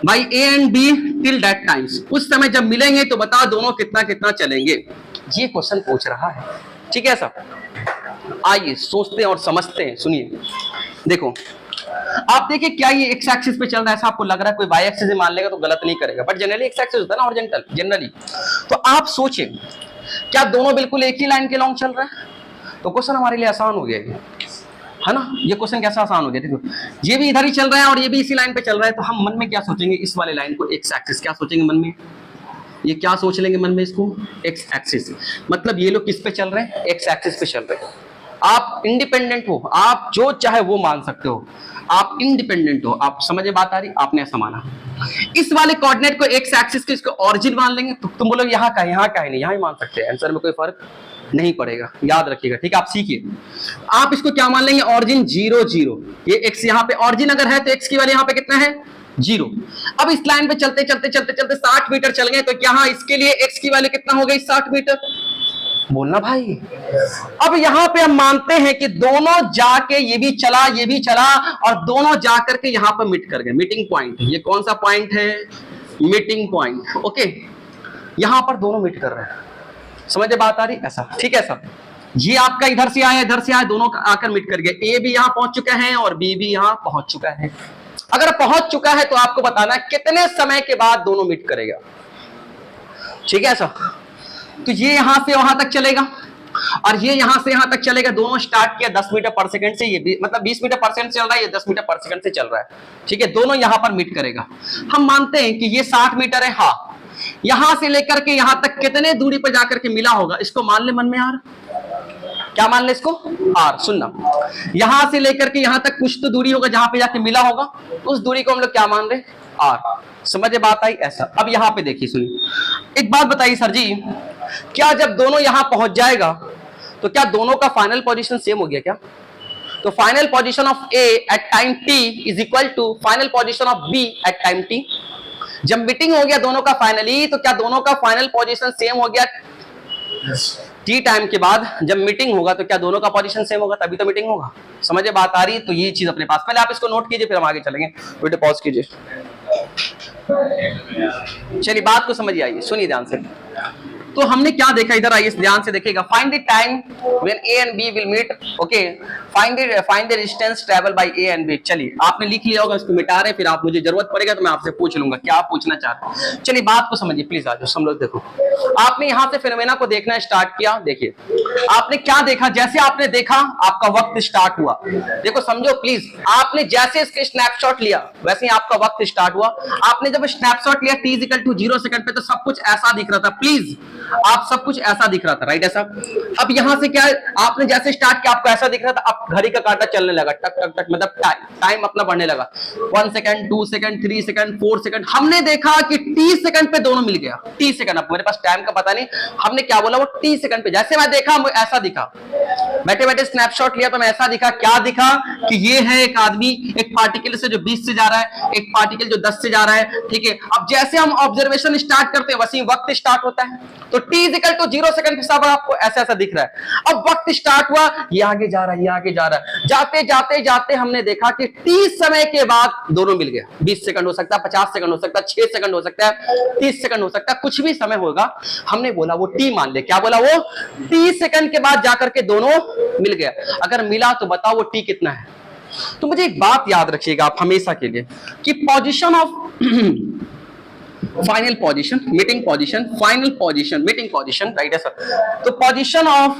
By A and B till that times, उस समय जब मिलेंगे तो बताओ दोनों कितना कितना चलेंगे। ये क्वेश्चन पूछ रहा है, ठीक है साहब। आइए सोचते हैं और समझते हैं। सुनिए, देखो आप देखिए, क्या ये एक्स एक्सिस पे चल रहा है, ऐसा आपको लग रहा है? कोई वाई एक्सिस मान लेगा तो गलत नहीं करेगा, बट जनरली एक्स एक्सिस होता है ना, हॉरिजॉन्टल जनरली। तो आप सोचें, क्या दोनों बिल्कुल एक ही लाइन के लॉन्ग चल रहा है? तो क्वेश्चन हमारे लिए आसान हो गया है ना। ये क्वेश्चन कैसा आसान हो गया, देखो ये भी इधर ही चल रहा है और ये भी इसी लाइन पे चल रहा है, तो हम मन में क्या सोचेंगे, इस वाले लाइन को एक्स एक्सिस, क्या सोचेंगे मन में, ये क्या सोच लेंगे मन में, इसको एक्स एक्सिस। मतलब ये लोग किस पे चल रहे हैं, एक्स एक्सिस पे चल रहे हैं। आप इंडिपेंडेंट हो, आप जो चाहे वो मान सकते हो, आप इंडिपेंडेंट हो। आप समझ में बात आ रही? आपने ऐसा माना, इस वाले कोऑर्डिनेट को एक्स एक्सिस के इसको ओरिजिन मान लेंगे, तो तुम बोलोगे यहाँ का है, यहाँ का है नहीं, यहाँ ही मान सकते हैं, आंसर में कोई फर्क नहीं पड़ेगा, याद रखिएगा, ठीक है। आप सीखिए, आप इसको क्या मान लेंगे, ओरिजिन 0 0, ये एक्स यहाँ पे ओरिजिन अगर है तो एक्स की वैल्यू यहाँ पे कितना है, 0। अब इस लाइन पे चलते चलते चलते चलते 60 मीटर चल गए, तो यहाँ इसके लिए एक्स की वैल्यू कितना हो गई, 60 मीटर। बोलना भाई। अब यहां पे हम मानते हैं कि दोनों जाके, ये भी चला ये भी चला, और दोनों जाकर के यहां पर मीट कर गए, मीटिंग पॉइंट। ये कौन सा पॉइंट है, मीटिंग पॉइंट, ओके। यहां पर दोनों मीट कर रहे हैं, समझ में बात आ रही? ऐसा, ठीक है सर। ये आपका इधर से आया इधर से आया, दोनों आकर मीट कर गए। ए भी यहां पहुंच चुका है और बी भी यहां पहुंच चुका है। अगर पहुंच चुका है तो आपको बताना है कितने समय के बाद दोनों मीट करेगा, ठीक है सर। तो ये यहां से वहां तक चलेगा और ये यहां से यहां तक चलेगा। दोनों स्टार्ट किया 10 मीटर पर सेकंड से, ये मतलब 20 मीटर पर सेकंड चल रहा है, ये 10 मीटर पर सेकंड से चल रहा है, ठीक है। दोनों यहां पर मीट करेगा। हम मानते हैं कि ये 60 मीटर है, हाँ। यहां से लेकर के यहां तक कितने दूरी पर जाकर के मिला होगा, इसको मान ले मन में यार। क्या मान ले इसको, आर। सुनना, यहां से लेकर के यहां तक कुछ तो दूरी होगा जहां पे जाके मिला होगा, उस दूरी को हम लोग क्या मान रहे, आर। समझ बात आई? ऐसा। अब यहां पे देखिए, सुनिए, एक बात बताइए सर जी, क्या जब दोनों यहां पहुंच जाएगा तो क्या दोनों का फाइनल पोजीशन सेम हो गया क्या? तो final position of A at time T is equal to final position of B at time T. जब मीटिंग हो गया दोनों का फाइनली, तो क्या दोनों का फाइनल पोजीशन सेम हो गया? टी टाइम के बाद जब मीटिंग होगा तो क्या दोनों का पोजीशन सेम होगा, तभी तो मीटिंग होगा। समझे बात आ रही? तो ये चीज अपने पास, पहले आप इसको नोट कीजिए, फिर हम आगे चलेंगे। वीडियो पॉज कीजिए। चलिए बात को समझिए, आइए सुनिए ध्यान से। तो हमने क्या देखा, इधर आइए ध्यान से देखिएगा। Find the time when A and B will meet, okay. Find the distance travel by A and B. चलिए आपने लिख लिया होगा, इसको मिटा रहे, फिर आप मुझे जरूरत पड़ेगा तो मैं आपसे पूछ लूंगा क्या आप पूछना चाहते हैं। चलिए बात को समझिए प्लीज, आज हम लोग देखो। आपने यहां से फिनोमेना को देखना स्टार्ट किया। देखिए आपने क्या देखा, जैसे आपने देखा आपका वक्त स्टार्ट हुआ। देखो समझो प्लीज, आपने जैसे इसके स्नैपशॉट लिया वैसे ही आपका वक्त स्टार्ट हुआ। आपने जब स्नैपशॉट लिया t इक्वल टू 0 सेकंड पे, तो सब कुछ ऐसा दिख रहा था। प्लीज, आप सब कुछ ऐसा दिख रहा था, राइट? ऐसा। अब यहां से क्या, आपने जैसे स्टार्ट किया आपको ऐसा दिख रहा था, अब घड़ी का कांटा चलने लगा, टक टक टक, मतलब टाइम अपना बढ़ने लगा। 1 सेकंड, 2 सेकंड, 3 सेकंड, 4 सेकंड। हमने देखा कि t सेकंड पे दोनों मिल गया। t सेकंड, अब मेरे पास टाइम का पता नहीं, हमने क्या बोला, वो t सेकंड पे जैसे मैं देखा ऐसा दिखा। बैठे बैठे स्नैपशॉट लिया तो मैं ऐसा दिखा, क्या दिखा कि ये है एक आदमी, एक पार्टिकल से जो 20 से जा रहा है, एक पार्टिकल जो 10 से जा रहा है, ठीक है। अब जैसे हम ऑब्जर्वेशन स्टार्ट करते हैं वैसे ही वक्त स्टार्ट होता है। तो t = 0 सेकंड हिसाब आपको ऐसा ऐसा दिख रहा है। अब वक्त स्टार्ट हुआ, ये आगे जा रहा है, ये आगे जा रहा है, जाते जाते जाते हमने देखा कि t समय के बाद दोनों मिल गया। 20 सेकंड हो सकता है, 50 सेकंड हो सकता है, 6 सेकंड हो सकता है, 30 सेकंड हो सकता है, कुछ भी समय होगा। हमने बोला वो t मान ले। क्या बोला? वो t सेकंड के बाद जाकर के दोनों मिल गया। अगर मिला तो बताओ वो t कितना है। तो मुझे एक बात याद रखिएगा आप हमेशा के लिए कि position of final position, meeting position, final position, meeting position, right है सर। तो position of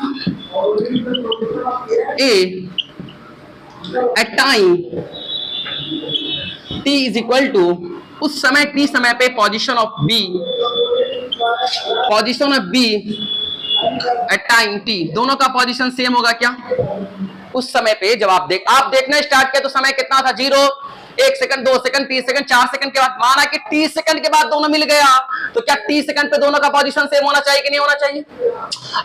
A at time t = उस समय t समय पे position of b, position of b at time t, दोनों का पोजीशन सेम होगा क्या? उस समय पे जब आप देखना स्टार्ट किया तो समय कितना था? 0, 1 सेकंड, 2 सेकंड, 3 सेकंड, 4 सेकंड के बाद माना कि 30 सेकंड के बाद दोनों मिल गया, तो क्या 30 सेकंड पे दोनों का पोजीशन सेम होना चाहिए कि नहीं होना चाहिए?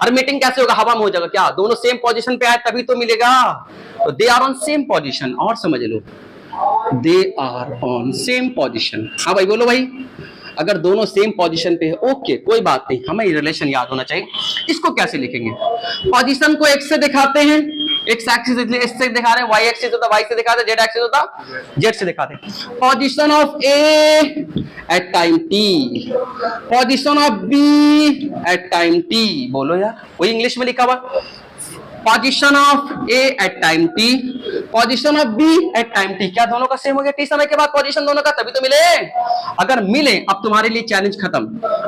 और मीटिंग कैसे होगा? हवा में हो जाएगा क्या? दोनों सेम पोजीशन पे आए तभी तो मिलेगा। तो they are on same position, और समझ लो they are on same position. हाँ भाई बोलो भाई, अगर दोनों सेम पोजीशन पे है ओके कोई बात नहीं, हमें रिलेशन याद होना चाहिए। इसको कैसे लिखेंगे? पोजीशन को x से दिखाते हैं, x एक्सिस से दिखा रहे हैं, y एक्सिस होता y से दिखाते हैं, z एक्सिस होता z से दिखाते हैं। Position of a at time t, position of b at time t। बोलो यार, वही इंग्लिश में लिखा हुआ, position of a at time t, position of b at time t। क्या दोनों का सेम हो गया? t समय के बाद पोजीशन दोनों का, तभी तो मिले। अगर मिले, अब तुम्हारे लिए चैलेंज खत्म।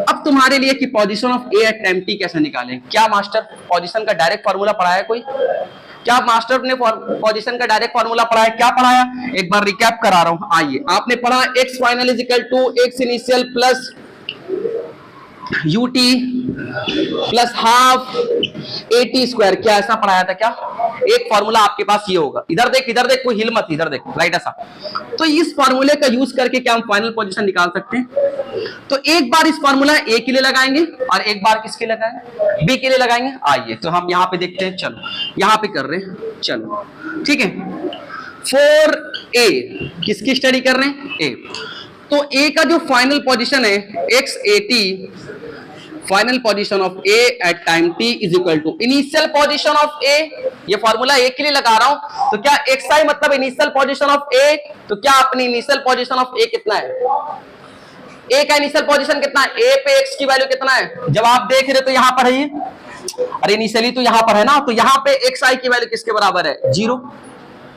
अब तुम्हारे लिए कि position of a at time t कैसे निकालें। क्या मास्टर पोजीशन का डायरेक्ट फॉर्मूला पढ़ाया कोई? क्या मास्टर ने पोजीशन का डायरेक्ट फॉर्मूला पढ़ाया? क्या पढ़ाया? एक बार रिकैप करा रहा हूं। आइए, आपने पढ़ा x final = x initial plus ut plus half at²। क्या ऐसा पढ़ाया था क्या? एक फॉर्मूला आपके पास ये होगा, इधर देख, इधर देख, कोई हिल मत, इधर देख, राइट ऐसा। तो इस फॉर्मूले का यूज करके क्या हम फाइनल पोजीशन निकाल सकते हैं? तो एक बार इस फॉर्मूला a के लिए लगाएंगे और एक बार किसके लगाएंगे? b के लिए लगाएंगे। आइए तो हम यहाँ पे देखते हैं, चलो यहाँ पे कर रहे हैं, चलो ठीक है। 4a किसकी स्टडी कर रहे हैं? a। तो a का जो फाइनल पोजीशन है x80, final position of a at time t = initial position of a। ये फॉर्मूला a के लिए लगा रहा हूं, तो क्या xi मतलब इनिशियल पोजीशन ऑफ a। तो क्या अपनी इनिशियल पोजीशन ऑफ a कितना है? a का इनिशियल पोजीशन कितना है? a पे x की वैल्यू कितना है? जब आप देख रहे तो यहां पर है, अरे इनिशियली तो यहां पर है ना, तो यहां पे xi की वैल्यू किसके बराबर है? 0।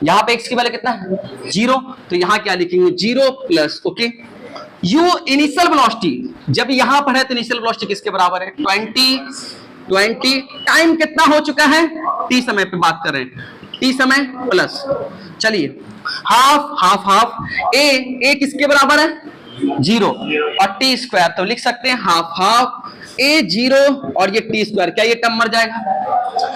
यहां पे x की वैल्यू कितना है? 0। तो यहां क्या लिखेंगे? 0 plus okay u initial velocity, जब यहां पर है तो इनिशियल वेलोसिटी किसके बराबर है? 20। टाइम कितना हो चुका है? t समय पे बात कर रहे हैं, t समय प्लस, चलिए हाफ a किसके बराबर है? 0 और t², तो लिख सकते हैं हाफ a 0 और ये t²। क्या ये टर्म मर जाएगा?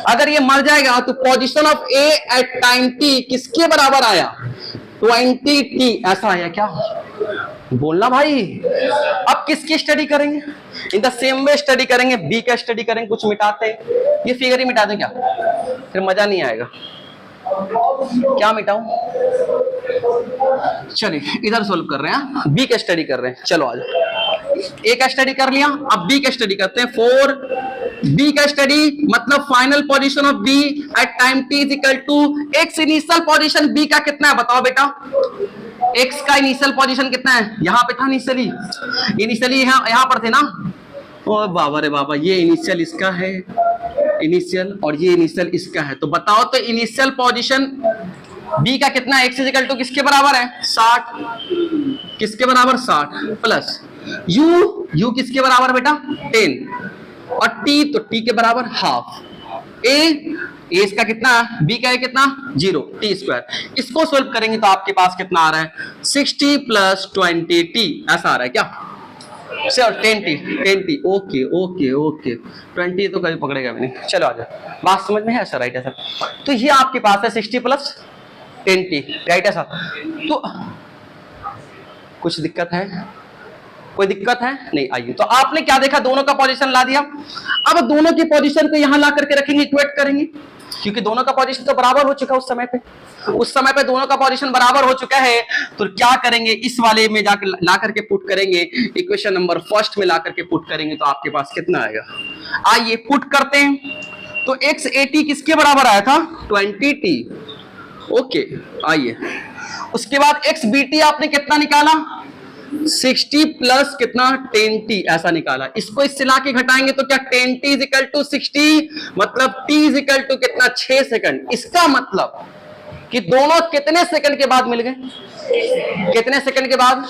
अगर ये मर जाएगा तो position of a at time t किसके बराबर आया? 20t। ऐसा आया क्या? बोलना भाई। अब किसकी स्टडी करेंगे? In the same way study करेंगे, बी का स्टडी करेंगे। कुछ मिटाते हैं, ये फिगर ही मिटा दें क्या? फिर मजा नहीं आएगा। क्या मिटाऊं? चलिए इधर सोल्व कर रहे हैं, बी का स्टडी कर रहे हैं। चलो आज ए का स्टडी कर लिया, अब बी का स्टडी करते हैं। 4 बी का स्टडी मतलब final position of B at time t = x initial position B का कितना है? बताओ बेटा, x का इनिशियल पोजीशन कितना है? यहाँ पे था इनिशियली यहाँ पर थे ना। ओ बाबा रे बाबा, ये इनिशियल इसका है, इनिशियल, और ये इनिशियल इसका है। तो बताओ तो इनिशियल पोजीशन b का कितना है? x = किसके बराबर है? 60। किसके बराबर? 60 प्लस u किसके बराबर बेटा? 10 और t, तो t के बराबर हाफ। a इसका कितना? b का है कितना? 0 t²। इसको सोल्व करेंगे तो आपके पास कितना आ रहा है? 60 प्लस 20t। ऐसा आ रहा है क्या? Sir 10t। ओके 20 तो कभी पकड़ेगा भी नहीं। चलो आ जाओ, बात समझ में है सर? राइट है सर। तो ये आपके पास है 60 प्लस 10t, राइट है सर। तो कुछ दिक्कत है? कोई दिक्कत है नहीं? आइए, तो आपने क्या देखा? दोनों का पोजीशन ला दिया। अब दोनों की पोजीशन को यहां ला करके रखेंगे, इक्वेट करेंगे। क्योंकि दोनों का पोजीशन तो बराबर हो चुका है उस समय पे दोनों का पोजीशन बराबर हो चुका है। तो क्या करेंगे, इस वाले में जाकर ला करके पुट करेंगे, इक्वेशन नंबर फर्स्ट में ला करके पुट करेंगे तो आपके पास कितना आएगा। आइए पुट करते हैं। तो x80 किसके बराबर आया था, 20t। ओके, आइए उसके बाद xbt आपने कितना निकाला, 60 प्लस कितना 10t ऐसा निकाला। इसको इससे लाके घटाएंगे तो क्या 10t इज इक्वल टू 60, मतलब t इज इक्वल टू कितना 6 सेकंड। इसका मतलब कि दोनों कितने सेकंड के बाद मिल गए, कितने सेकंड के बाद।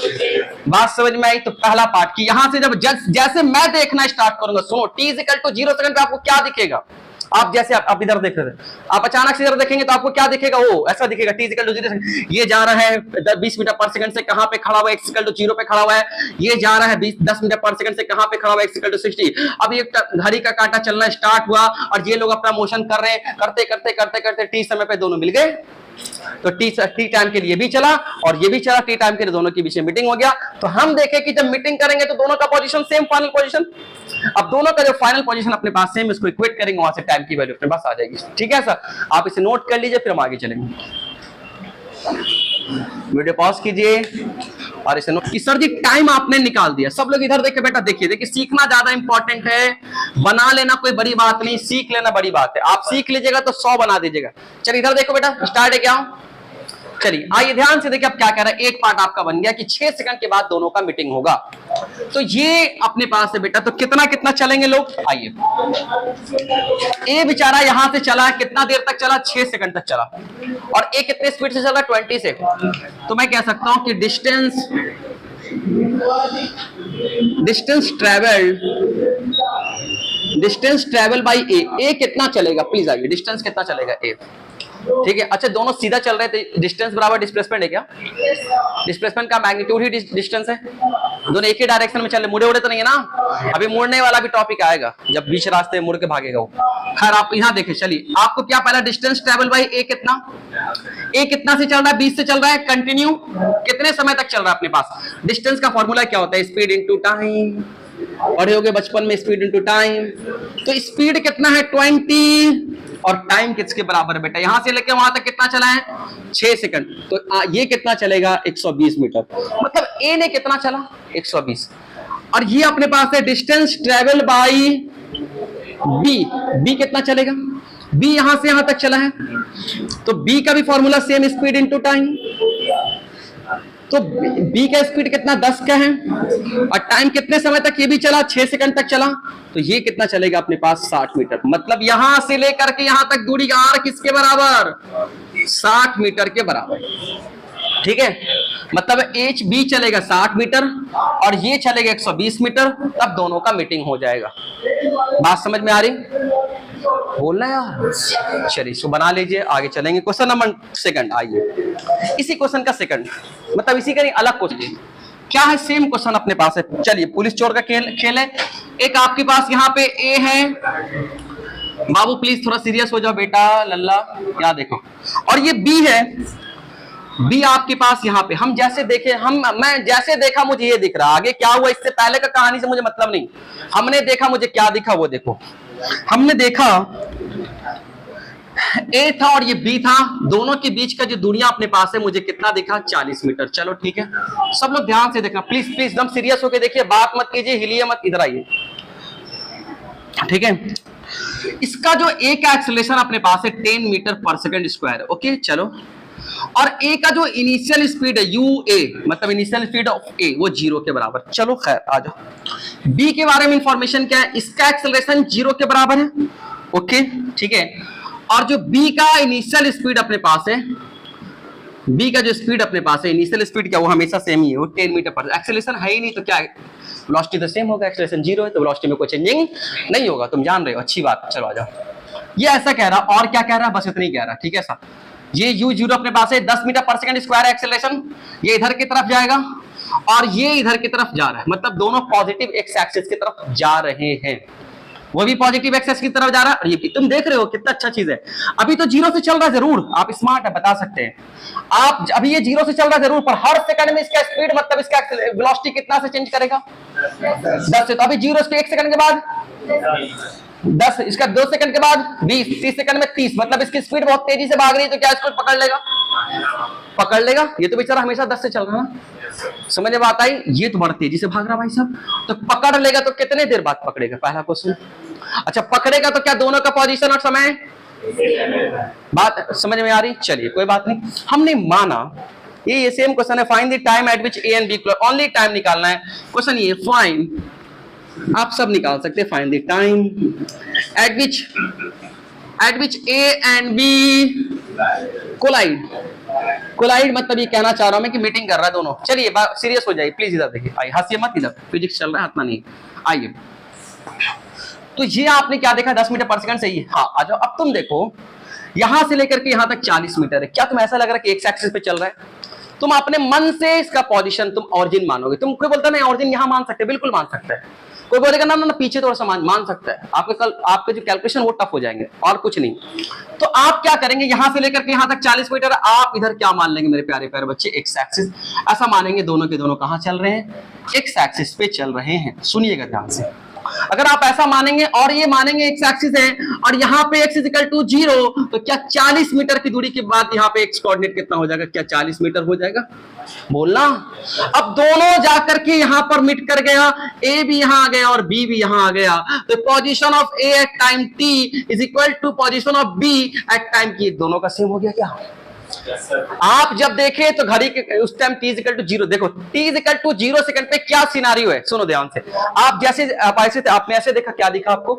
बात समझ में आई। तो पहला पार्ट कि यहां से जब जैसे मैं देखना स्टार्ट करूंगा, सुनो t is equal to 0 second पे आपको क्या दिखेगा। आप जैसे आप इधर देख रहे थे, आप अचानक से इधर देखेंगे तो आपको क्या दिखेगा, वो ऐसा दिखेगा t इक्वल टू 0 सेकंड। ये जा रहा है 20 मीटर पर सेकंड से कहां पे खड़ा हुआ है, x इक्वल टू 0 पे खड़ा हुआ है। ये जा रहा है 10 मीटर पर सेकंड से कहां पे खड़ा हुआ है, x इक्वल टू 60। अब ये घड़ी का कांटा चलना स्टार्ट हुआ और ये लोग अपना मोशन कर रहे हैं, करते करते करते करते t समय पे दोनों मिल गए। तो टी टाइम के लिए भी चला और ये भी चला, टी टाइम के लिए दोनों के बीच में मीटिंग हो गया। तो हम देखें कि जब मीटिंग करेंगे तो दोनों का पोजीशन सेम, फाइनल पोजीशन। अब दोनों का जो फाइनल पोजीशन अपने पास सेम, इसको इक्वेट करेंगे, वहां से टाइम की वैल्यू अपने पास आ जाएगी। ठीक है सर, आप इसे नोट कर लीजिए, फिर हम आगे चलेंगे। वीडियो पॉज कीजिए और इसे नोट कि सर जी टाइम आपने निकाल दिया। सब लोग इधर देखे, बेटा देखिए देखिए, सीखना ज्यादा इंपॉर्टेंट है, बना लेना कोई बड़ी बात नहीं, सीख लेना बड़ी बात है। आप सीख लीजिएगा तो 100 बना दीजिएगा। चलिए इधर देखो बेटा, स्टार्ट है क्या। चलिए आइए ध्यान से देखिए अब क्या कह रहा है। एक पार्ट आपका बन गया कि 6 सेकंड के बाद दोनों का मीटिंग होगा। तो ये अपने पास है बेटा, तो कितना कितना चलेंगे लोग। आइए, ए बेचारा यहां से चला, कितना देर तक चला, 6 सेकंड तक चला, और ए कितने स्पीड से चला, 20 से। तो मैं कह सकता हूं कि डिस्टेंस ट्रेवल बाई ए कितना चलेगा, प्लीज आइए, डिस्टेंस कितना चलेगा ए। ठीक है, अच्छा दोनों सीधा चल रहे थे, डिस्टेंस बराबर डिस्प्लेसमेंट है क्या, डिस्प्लेसमेंट का मैग्नीट्यूड ही डिस्टेंस है। दोनों एक ही डायरेक्शन में चल रहे, मुड़े उड़े तो नहीं है ना। अभी मुड़ने वाला भी टॉपिक आएगा, जब बीच रास्ते मुड़ के भागेगा वो। खैर आप यहाँ देखें, चलिए आपको क्या पहला डिस्टेंस ट्रेवल बाई ए कितना, ए कितना से चल रहा है, 20 से चल रहा है, कंटिन्यू कितने समय तक चल रहा है अपने पास। डिस्टेंस का फॉर्मूला क्या होता है, स्पीड इनटू टाइम, पढ़े होगे बचपन में, स्पीड इनटू टाइम। तो स्पीड कितना है 20 और टाइम किसके बराबर है बेटा, यहां से लेके वहां तक कितना चला है 6 सेकंड। तो ये कितना चलेगा 120 मीटर, मतलब ए ने कितना चला 120। और ये अपने पास है distance travel by B, B कितना चलेगा, बी यहां से यहां तक चला है, तो बी का भी formula same, speed into time. तो बी का स्पीड कितना 10 का है, और टाइम कितने समय तक ये भी चला, 6 सेकंड तक चला। तो ये कितना चलेगा अपने पास 60 मीटर, मतलब यहां से लेकर के यहां तक दूरी आर किसके बराबर, 60 मीटर के बराबर। ठीक है, मतलब एच बी चलेगा 60 मीटर और ये चलेगा 120 मीटर, तब दोनों का मीटिंग हो जाएगा। बात समझ में आ रही, बोलना यार। चलिए इसको बना लीजिए, आगे चलेंगे। क्वेश्चन नंबर सेकंड, आइए इसी क्वेश्चन का सेकंड, मतलब इसी का नहीं अलग क्वेश्चन क्या है, सेम क्वेश्चन अपने पास है। चलिए पुलिस चोर का खेल है। एक आपके पास यहाँ पे ए है, बाबू प्लीज थोड़ा सीरियस हो जाओ बेटा, लल्ला यहाँ देखो, और ये बी है, बी आपके पास यहाँ पे। हम जैसे देखे, मैं जैसे देखा मुझे ये दिख रहा, आगे क्या हुआ इससे पहले का कहानी से मुझे मतलब नहीं, हमने देखा मुझे क्या दिखा वो देखो। हमने देखा ए था और ये बी था, दोनों के बीच का जो दूरियां अपने पास है मुझे कितना दिखा 40 मीटर। चलो ठीक है, सब लोग ध्यान से देखना प्लीज प्लीज, एकदम सीरियस होकर देखिए, बात मत कीजिए, हिलिए मत, इधर आइए। ठीक है, इसका जो ए का एक्सेलरेशन अपने पास है 10 मीटर पर सेकंड स्क्वायर। ओके चलो, और ए का जो इनिशियल स्पीड है यू ए, मतलब इनिशियल स्पीड ऑफ ए, वो 0 के बराबर। चलो खैर आ जाओ, बी के बारे में इंफॉर्मेशन क्या है, इसका एक्सेलरेशन 0 के बराबर है। ओके ठीक है, और जो बी का इनिशियल स्पीड अपने पास है, बी का जो स्पीड अपने पास है, इनिशियल स्पीड क्या, वो हमेशा सेम ही है, वो 10 मीटर पर। एक्सेलरेशन है ही नहीं तो क्या है, वेलोसिटी तो सेम होगा, एक्सेलरेशन 0 है तो वेलोसिटी में कोई चेंजिंग नहीं होगा, तुम जान रहे हो, अच्छी बात है। चलो आ जाओ, ये ऐसा कह रहा, और क्या कह रहा, बस इतनी कह रहा। ठीक है सर, ये u0 अपने पास है 10 मीटर पर सेकंड स्क्वायर एक्सेलरेशन, ये इधर की तरफ जाएगा और ये इधर की तरफ जा रहा है, मतलब दोनों पॉजिटिव एक्स एक्सिस की तरफ जा रहे हैं, वो भी पॉजिटिव एक्सिस की तरफ जा रहा है और ये भी। तुम देख रहे हो कितना अच्छा चीज है। अभी तो 0 से चल रहा है, जरूर आप स्मार्ट है, बता सकते हैं आप, अभी ये 0 से चल रहा है जरूर, पर हर सेकंड में इसका स्पीड, मतलब इसका वेलोसिटी कितना से चेंज करेगा 10 से। तो अभी 0 से 1 सेकंड के बाद 10, इसका 2 सेकंड के बाद 20, 30 सेकंड में 30, मतलब इसकी स्पीड बहुत तेजी से भाग रही है, तो क्या इसको पकड़ लेगा? पकड़ लेगा। ये तो बेचारा हमेशा 10 से चल रहा है, समझ में बात आई? ये तो बड़ा तेजी से भाग रहा भाई साहब, तो पकड़ लेगा तो कितने देर बाद पकड़ेगा? पहला क्वेश्चन। अच्छा, पकड़ेगा तो क्या दोनों का पोजीशन और समय, बात समझ में आ रही? चलिए कोई बात नहीं, हमने माना ये सेम क्वेश्चन है, find the time at which A and B, only time निकालना है। क्वेश्चन ये फाइंड, आप सब निकाल सकते हैं, find the time at which A and B collide. Collide मतलब ये कहना चाह रहा हूं मैं कि मीटिंग कर रहा है दोनों। चलिए सीरियस हो जाइए प्लीज, इधर देखिए, आइए, हंसिए मत, इधर फिजिक्स चल रहा है, हंसना नहीं। आइए, तो ये आपने क्या देखा, 10 मीटर पर सेकंड सही है। हाँ आ जाओ, अब तुम देखो यहां से लेकर के यहां तक 40 मीटर है। क्या तुम्हें ऐसा लग रहा है कि एक्स एक्सिस पे चल रहा है? तुम अपने मन से इसका पोजीशन तुम ऑरिजिन मानोगे। तुम कोई बोलता नहीं ऑरिजिन यहां मान सकते, बिल्कुल मान सकते हैं। कोई बोलेगा ना ना पीछे थोड़ा सा मान सकता है, आपके जो कैलकुलेशन वो टफ हो जाएंगे और कुछ नहीं। तो आप क्या करेंगे, यहां से लेकर के यहां तक 40 मीटर, आप इधर क्या मान लेंगे मेरे प्यारे प्यारे बच्चे? X axis. ऐसा मानेंगे दोनों के दोनों कहां चल रहे हैं? एक्स एक्सिस पे चल रहे हैं। सुनिएगा ध्यान से, अगर आप ऐसा मानेंगे और ये मानेंगे एक्स एक्सिस है और यहाँ पे x = 0, तो क्या 40 मीटर की दूरी के बाद यहाँ पे x कोऑर्डिनेट कितना हो जाएगा? क्या 40 मीटर हो जाएगा? बोलना। अब दोनों जाकर के यहाँ पर मिट कर गया, a भी यहाँ आ गया और b भी यहाँ आ गया, तो position of a at time t = position of b at time t, दोनों का सेम हो गया क्या? आप जब देखे तो घड़ी के उस टाइम t = 0, देखो t = 0 सेकंड पे क्या सिनारियो है, सुनो ध्यान से। आप जैसे आपने ऐसे देखा, क्या दिखा आपको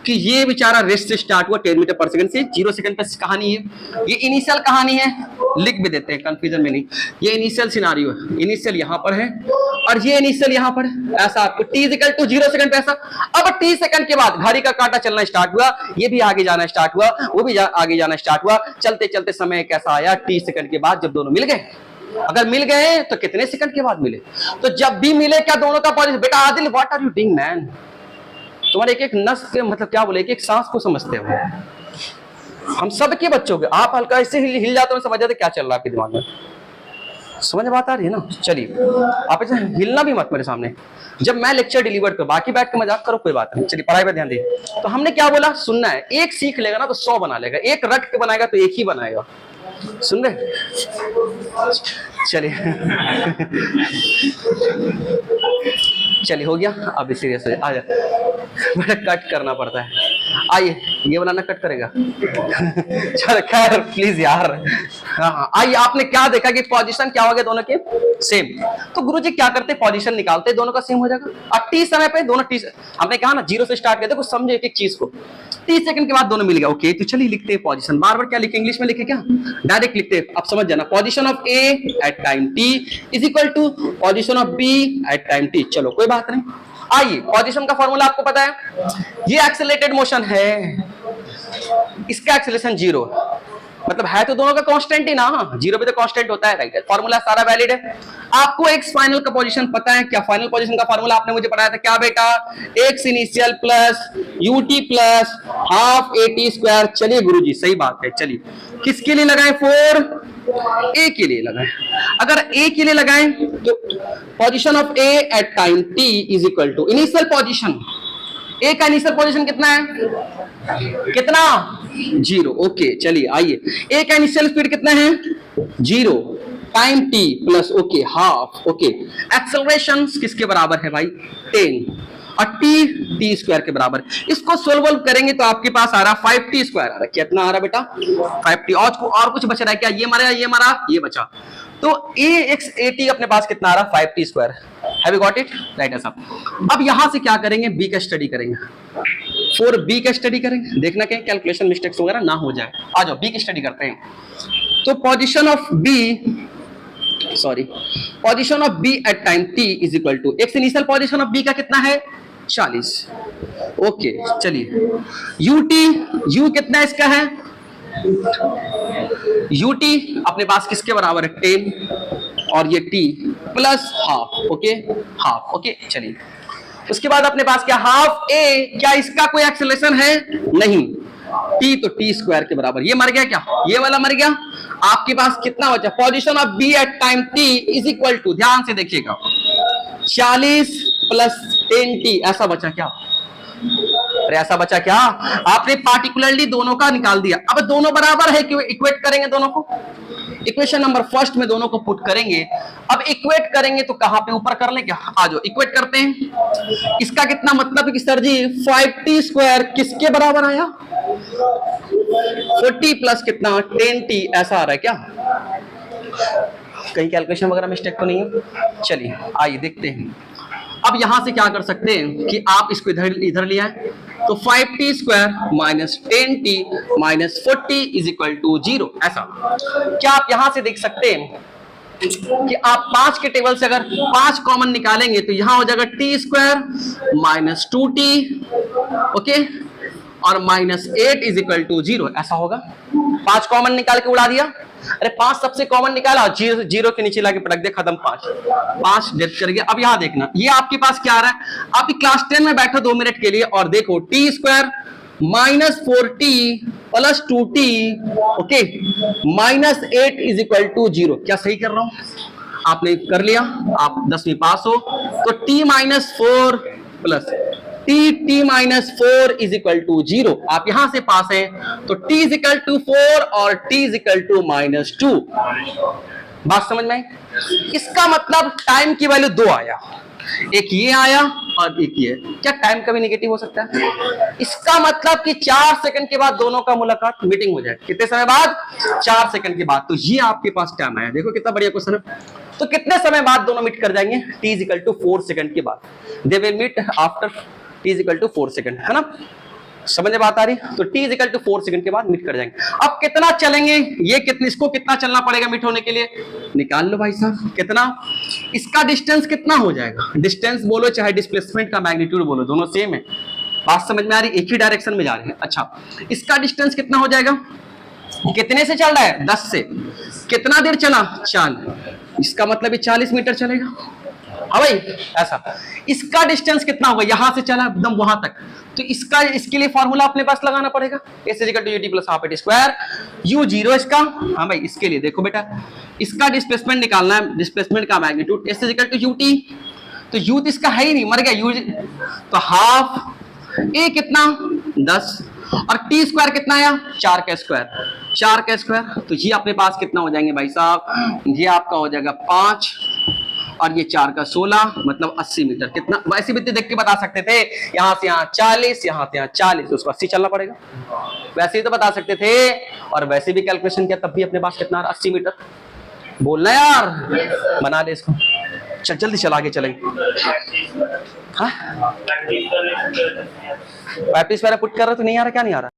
कि ये बेचारा रेस्ट से स्टार्ट हुआ 10 मीटर पर सेकंड से, 0 सेकंड पे कहानी है, ये इनिशियल कहानी है, लिख भी देते हैं कंफ्यूजन में नहीं। ये इनिशियल सिनारियो है, इनिशियल यहां पर है और ये इनिशियल यहां पर है, ऐसा आपको t = 0 सेकंड पे ऐसा। अब t सेकंड के बाद घड़ी का कांटा चलना स्टार्ट हुआ, ये भी आगे जाना स्टार्ट हुआ, वो भी आगे जाना स्टार्ट हुआ, चलते चलते समय कैसा आया, t सेकंड के बाद जब दोनों मिल गए। अगर मिल गए तो कितने सेकंड के बाद मिले? तो जब भी मिले क्या दोनों का पोजीशन, बेटा Adil what are you doing man, तुम्हारे एक एक नस के मतलब क्या बोले, एक सांस को समझते हो। हम सब के बच्चों के, आप हल्का इससे हिल जाते हो, समझ जाते क्या चल रहा है आपके दिमाग में, समझ बात आ रही है ना? चलिए आप ऐसे हिलना भी मत मेरे सामने, जब मैं लेक्चर डिलीवर करूं, बाकी बैठ के मजाक करो कोई बात नहीं। चलिए पढ़ाई पे ध्यान दे। तो हमने क्या बोला, सुनना है, एक सीख लेगा ना तो 100 बना लेगा, एक रट के बनाएगा तो एक ही बनाएगा। सुन रहे? चलिए चलिए हो गया, अब सीरियस हो जाए, आ जाए, बड़ा कट करना पड़ता है। आइए, ये बनाना कट करेगा चल खैर प्लीज यार। हाँ आइए, आपने क्या देखा कि पोजीशन क्या हो गया दोनों के सेम। तो गुरुजी क्या करते, पोजीशन निकालते, दोनों का सेम हो जाएगा। और टी समय पे दोनों टी, हमने कहा ना 0 से स्टार्ट करते, कुछ समझे एक चीज को, 30 सेकंड के बाद दोनों मिल गया। ओके, तो चलिए लिखते हैं पोजीशन, बार बार क्या लिखे, इंग्लिश में लिखे क्या, डायरेक्ट लिखते हैं, आप समझ जाना। Position of A at time T = position of B at time T. चलो कोई बात नहीं, आइए पोजीशन का फॉर्मूला आपको पता है, ये एक्सेलरेटेड मोशन है, इसका एक्सेलरेशन 0, मतलब है तो दोनों का कांस्टेंट ही ना, 0 पे तो कांस्टेंट होता है, राइट? फॉर्मूला सारा वैलिड है। आपको एक्स फाइनल का पोजीशन पता है, क्या फाइनल पोजीशन का फॉर्मूला आपने मुझे पढ़ाया था, क्या बेटा, x initial plus u t plus half AT²। चलिए गुरुजी सही बात है, चलिए किसके लिए लगाएं, 4 ए के लिए लगाएं। अगर ए के लिए लगाएं तो position of A at time T = initial position, A का इनिशियल पोजीशन कितना है, कितना, 0। ओके चलिए आइए, ए का इनिशियल स्पीड कितना है, 0, time T plus okay half. Okay, acceleration किसके बराबर है भाई, 10, और t² के बराबर। इसको सोल्व करेंगे तो आपके पास आ रहा 5t² आ रहा, कितना आ रहा बेटा, 5t। और कुछ बच रहा है क्या, ये मरा, ये बचा, तो AXAT अपने पास कितना आ रहा, 5t²। Have you got it, right है साहब। अब यहां से क्या करेंगे, b का स्टडी करेंगे, 4b का स्टडी करेंगे, देखना कहीं कैलकुलेशन मिस्टेक्स वगैरह ना हो जाए। आ जाओ b की स्टडी करते हैं। तो position of b at time t = x initial position of b का कितना है, 40। ओके चलिए, u कितना इसका है, ut अपने पास किसके बराबर है, 10, और ये t plus half. Okay half, okay चलिए। उसके बाद अपने पास क्या, हाफ a, क्या इसका कोई एक्सेलरेशन है, नहीं, t तो t² के बराबर। ये मर गया क्या, ये वाला मर गया। आपके पास कितना बचा, position of b at time t = ध्यान से देखिएगा, 40 + 10t, ऐसा बचा क्या, अरे ऐसा बचा क्या, आपने पार्टिकुलरली दोनों का निकाल दिया। अब दोनों बराबर है, क्यों इक्वेट करेंगे दोनों को, इक्वेशन नंबर फर्स्ट में दोनों को पुट करेंगे। अब इक्वेट करेंगे तो कहां पे, ऊपर कर ले क्या, आ जाओ इक्वेट करते हैं। इसका कितना मतलब है कि सर जी 5t स्क्वायर किसके बराबर आया, 40 प्लस कितना 10t, ऐसा आ रहा है क्या, कहीं कैलकुलेशन वगैरह मिस्टेक तो नहीं है। चलिए आइए देखते हैं। अब यहां से क्या कर सकते हैं कि आप इसको इधर ले आए, तो 5t square minus 10t minus 40 is equal to 0। ऐसा क्या आप यहां से देख सकते हैं कि आप 5 के टेबल से अगर 5 कॉमन निकालेंगे तो यहां हो जाएगा t square minus 2t, okay, और माइनस 8 इज इक्वल टू 0, ऐसा होगा। 5 कॉमन निकाल के उड़ा दिया, अरे 5 सबसे कॉमन निकाला, जीरो के नीचे लाके पटक दे, खत्म। 5 डेथ कर गया। अब यहां देखना, ये आपके पास क्या आ रहा है, आप क्लास 10 में बैठो 2 मिनट के लिए और देखो t square minus 4t plus 2t, okay, minus 8 is equal to 0। क्या सही कर रहा हूं, आपने कर लिया, आप 10वीं पास हो। तो t minus 4 plus t minus 4 is equal to 0, आप यहां से पास हैं, तो t इज इक्वल टू 4 और t is equal to minus 2। बात समझ में आई? इसका मतलब टाइम की वैल्यू 2 आया, एक ये आया और एक ये। क्या टाइम कभी नेगेटिव हो सकता है? इसका मतलब कि 4 सेकंड के बाद दोनों का मुलाकात मीटिंग हो जाए। कितने समय बाद? 4 सेकंड के बाद। तो ये आपके पास टाइम आया, देखो कितना बढ़िया क्वेश्चन है। तो कितने समय बाद दोनों मीट कर जाएंगे? t is equal to 4 second के बाद, they will meet after t is equal to 4 second, है ना? समझ में बात आ रही? तो t is equal to 4 second के बाद मीट कर जाएंगे। अब कितना चलेंगे, ये कितने, इसको कितना चलना पड़ेगा मीट होने के लिए, निकाल लो भाई साहब। कितना, इसका डिस्टेंस कितना हो जाएगा, डिस्टेंस बोलो चाहे डिस्प्लेसमेंट का मैग्नीट्यूड बोलो, दोनों सेम है। बात समझ में आ रही? एक ही डायरेक्शन में जा रहे हैं। अच्छा, इसका डिस्टेंस कितना हो जाएगा, कितने से चल रहा है, 10 से, कितना देर चला, 4, इसका मतलब ये 40 मीटर चलेगा। हाँ भाई, ऐसा। इसका डिस्टेंस कितना होगा, यहां से चला एकदम वहां तक, तो इसका, इसके लिए फॉर्मूला अपने पास लगाना पड़ेगा, s is equal to ut plus half at square, u 0 इसका। हाँ भाई, इसके लिए देखो बेटा, इसका डिस्प्लेसमेंट निकालना है, डिस्प्लेसमेंट का magnitude, s is equal to ut, तो u तो इसका है ही नहीं, मर गया u, तो हाफ a कितना 10 और t स्क्वायर कितना आया, 4 का स्क्वायर, 4 का स्क्वायर, तो ये अपने पास कितना हो जाएंगे भाई साहब, ये आपका हो जाएगा 5 और ये 4 का 16, मतलब 80 मीटर। कितना, वैसे भी देख के बता सकते थे, यहां से यहां 40, यहां से यहां 40, उसको 80 चलना पड़ेगा, वैसे ही तो बता सकते थे। और वैसे भी कैलकुलेशन किया, तब भी अपने पास कितना 80 मीटर। बोलना यार, बना दे इसको, चल जल्दी चल, आगे चलेंगे। हाँ, प्रैक्टिस वाला पुट कर रहा तो नहीं आ रहा, क्या नहीं आ रहा?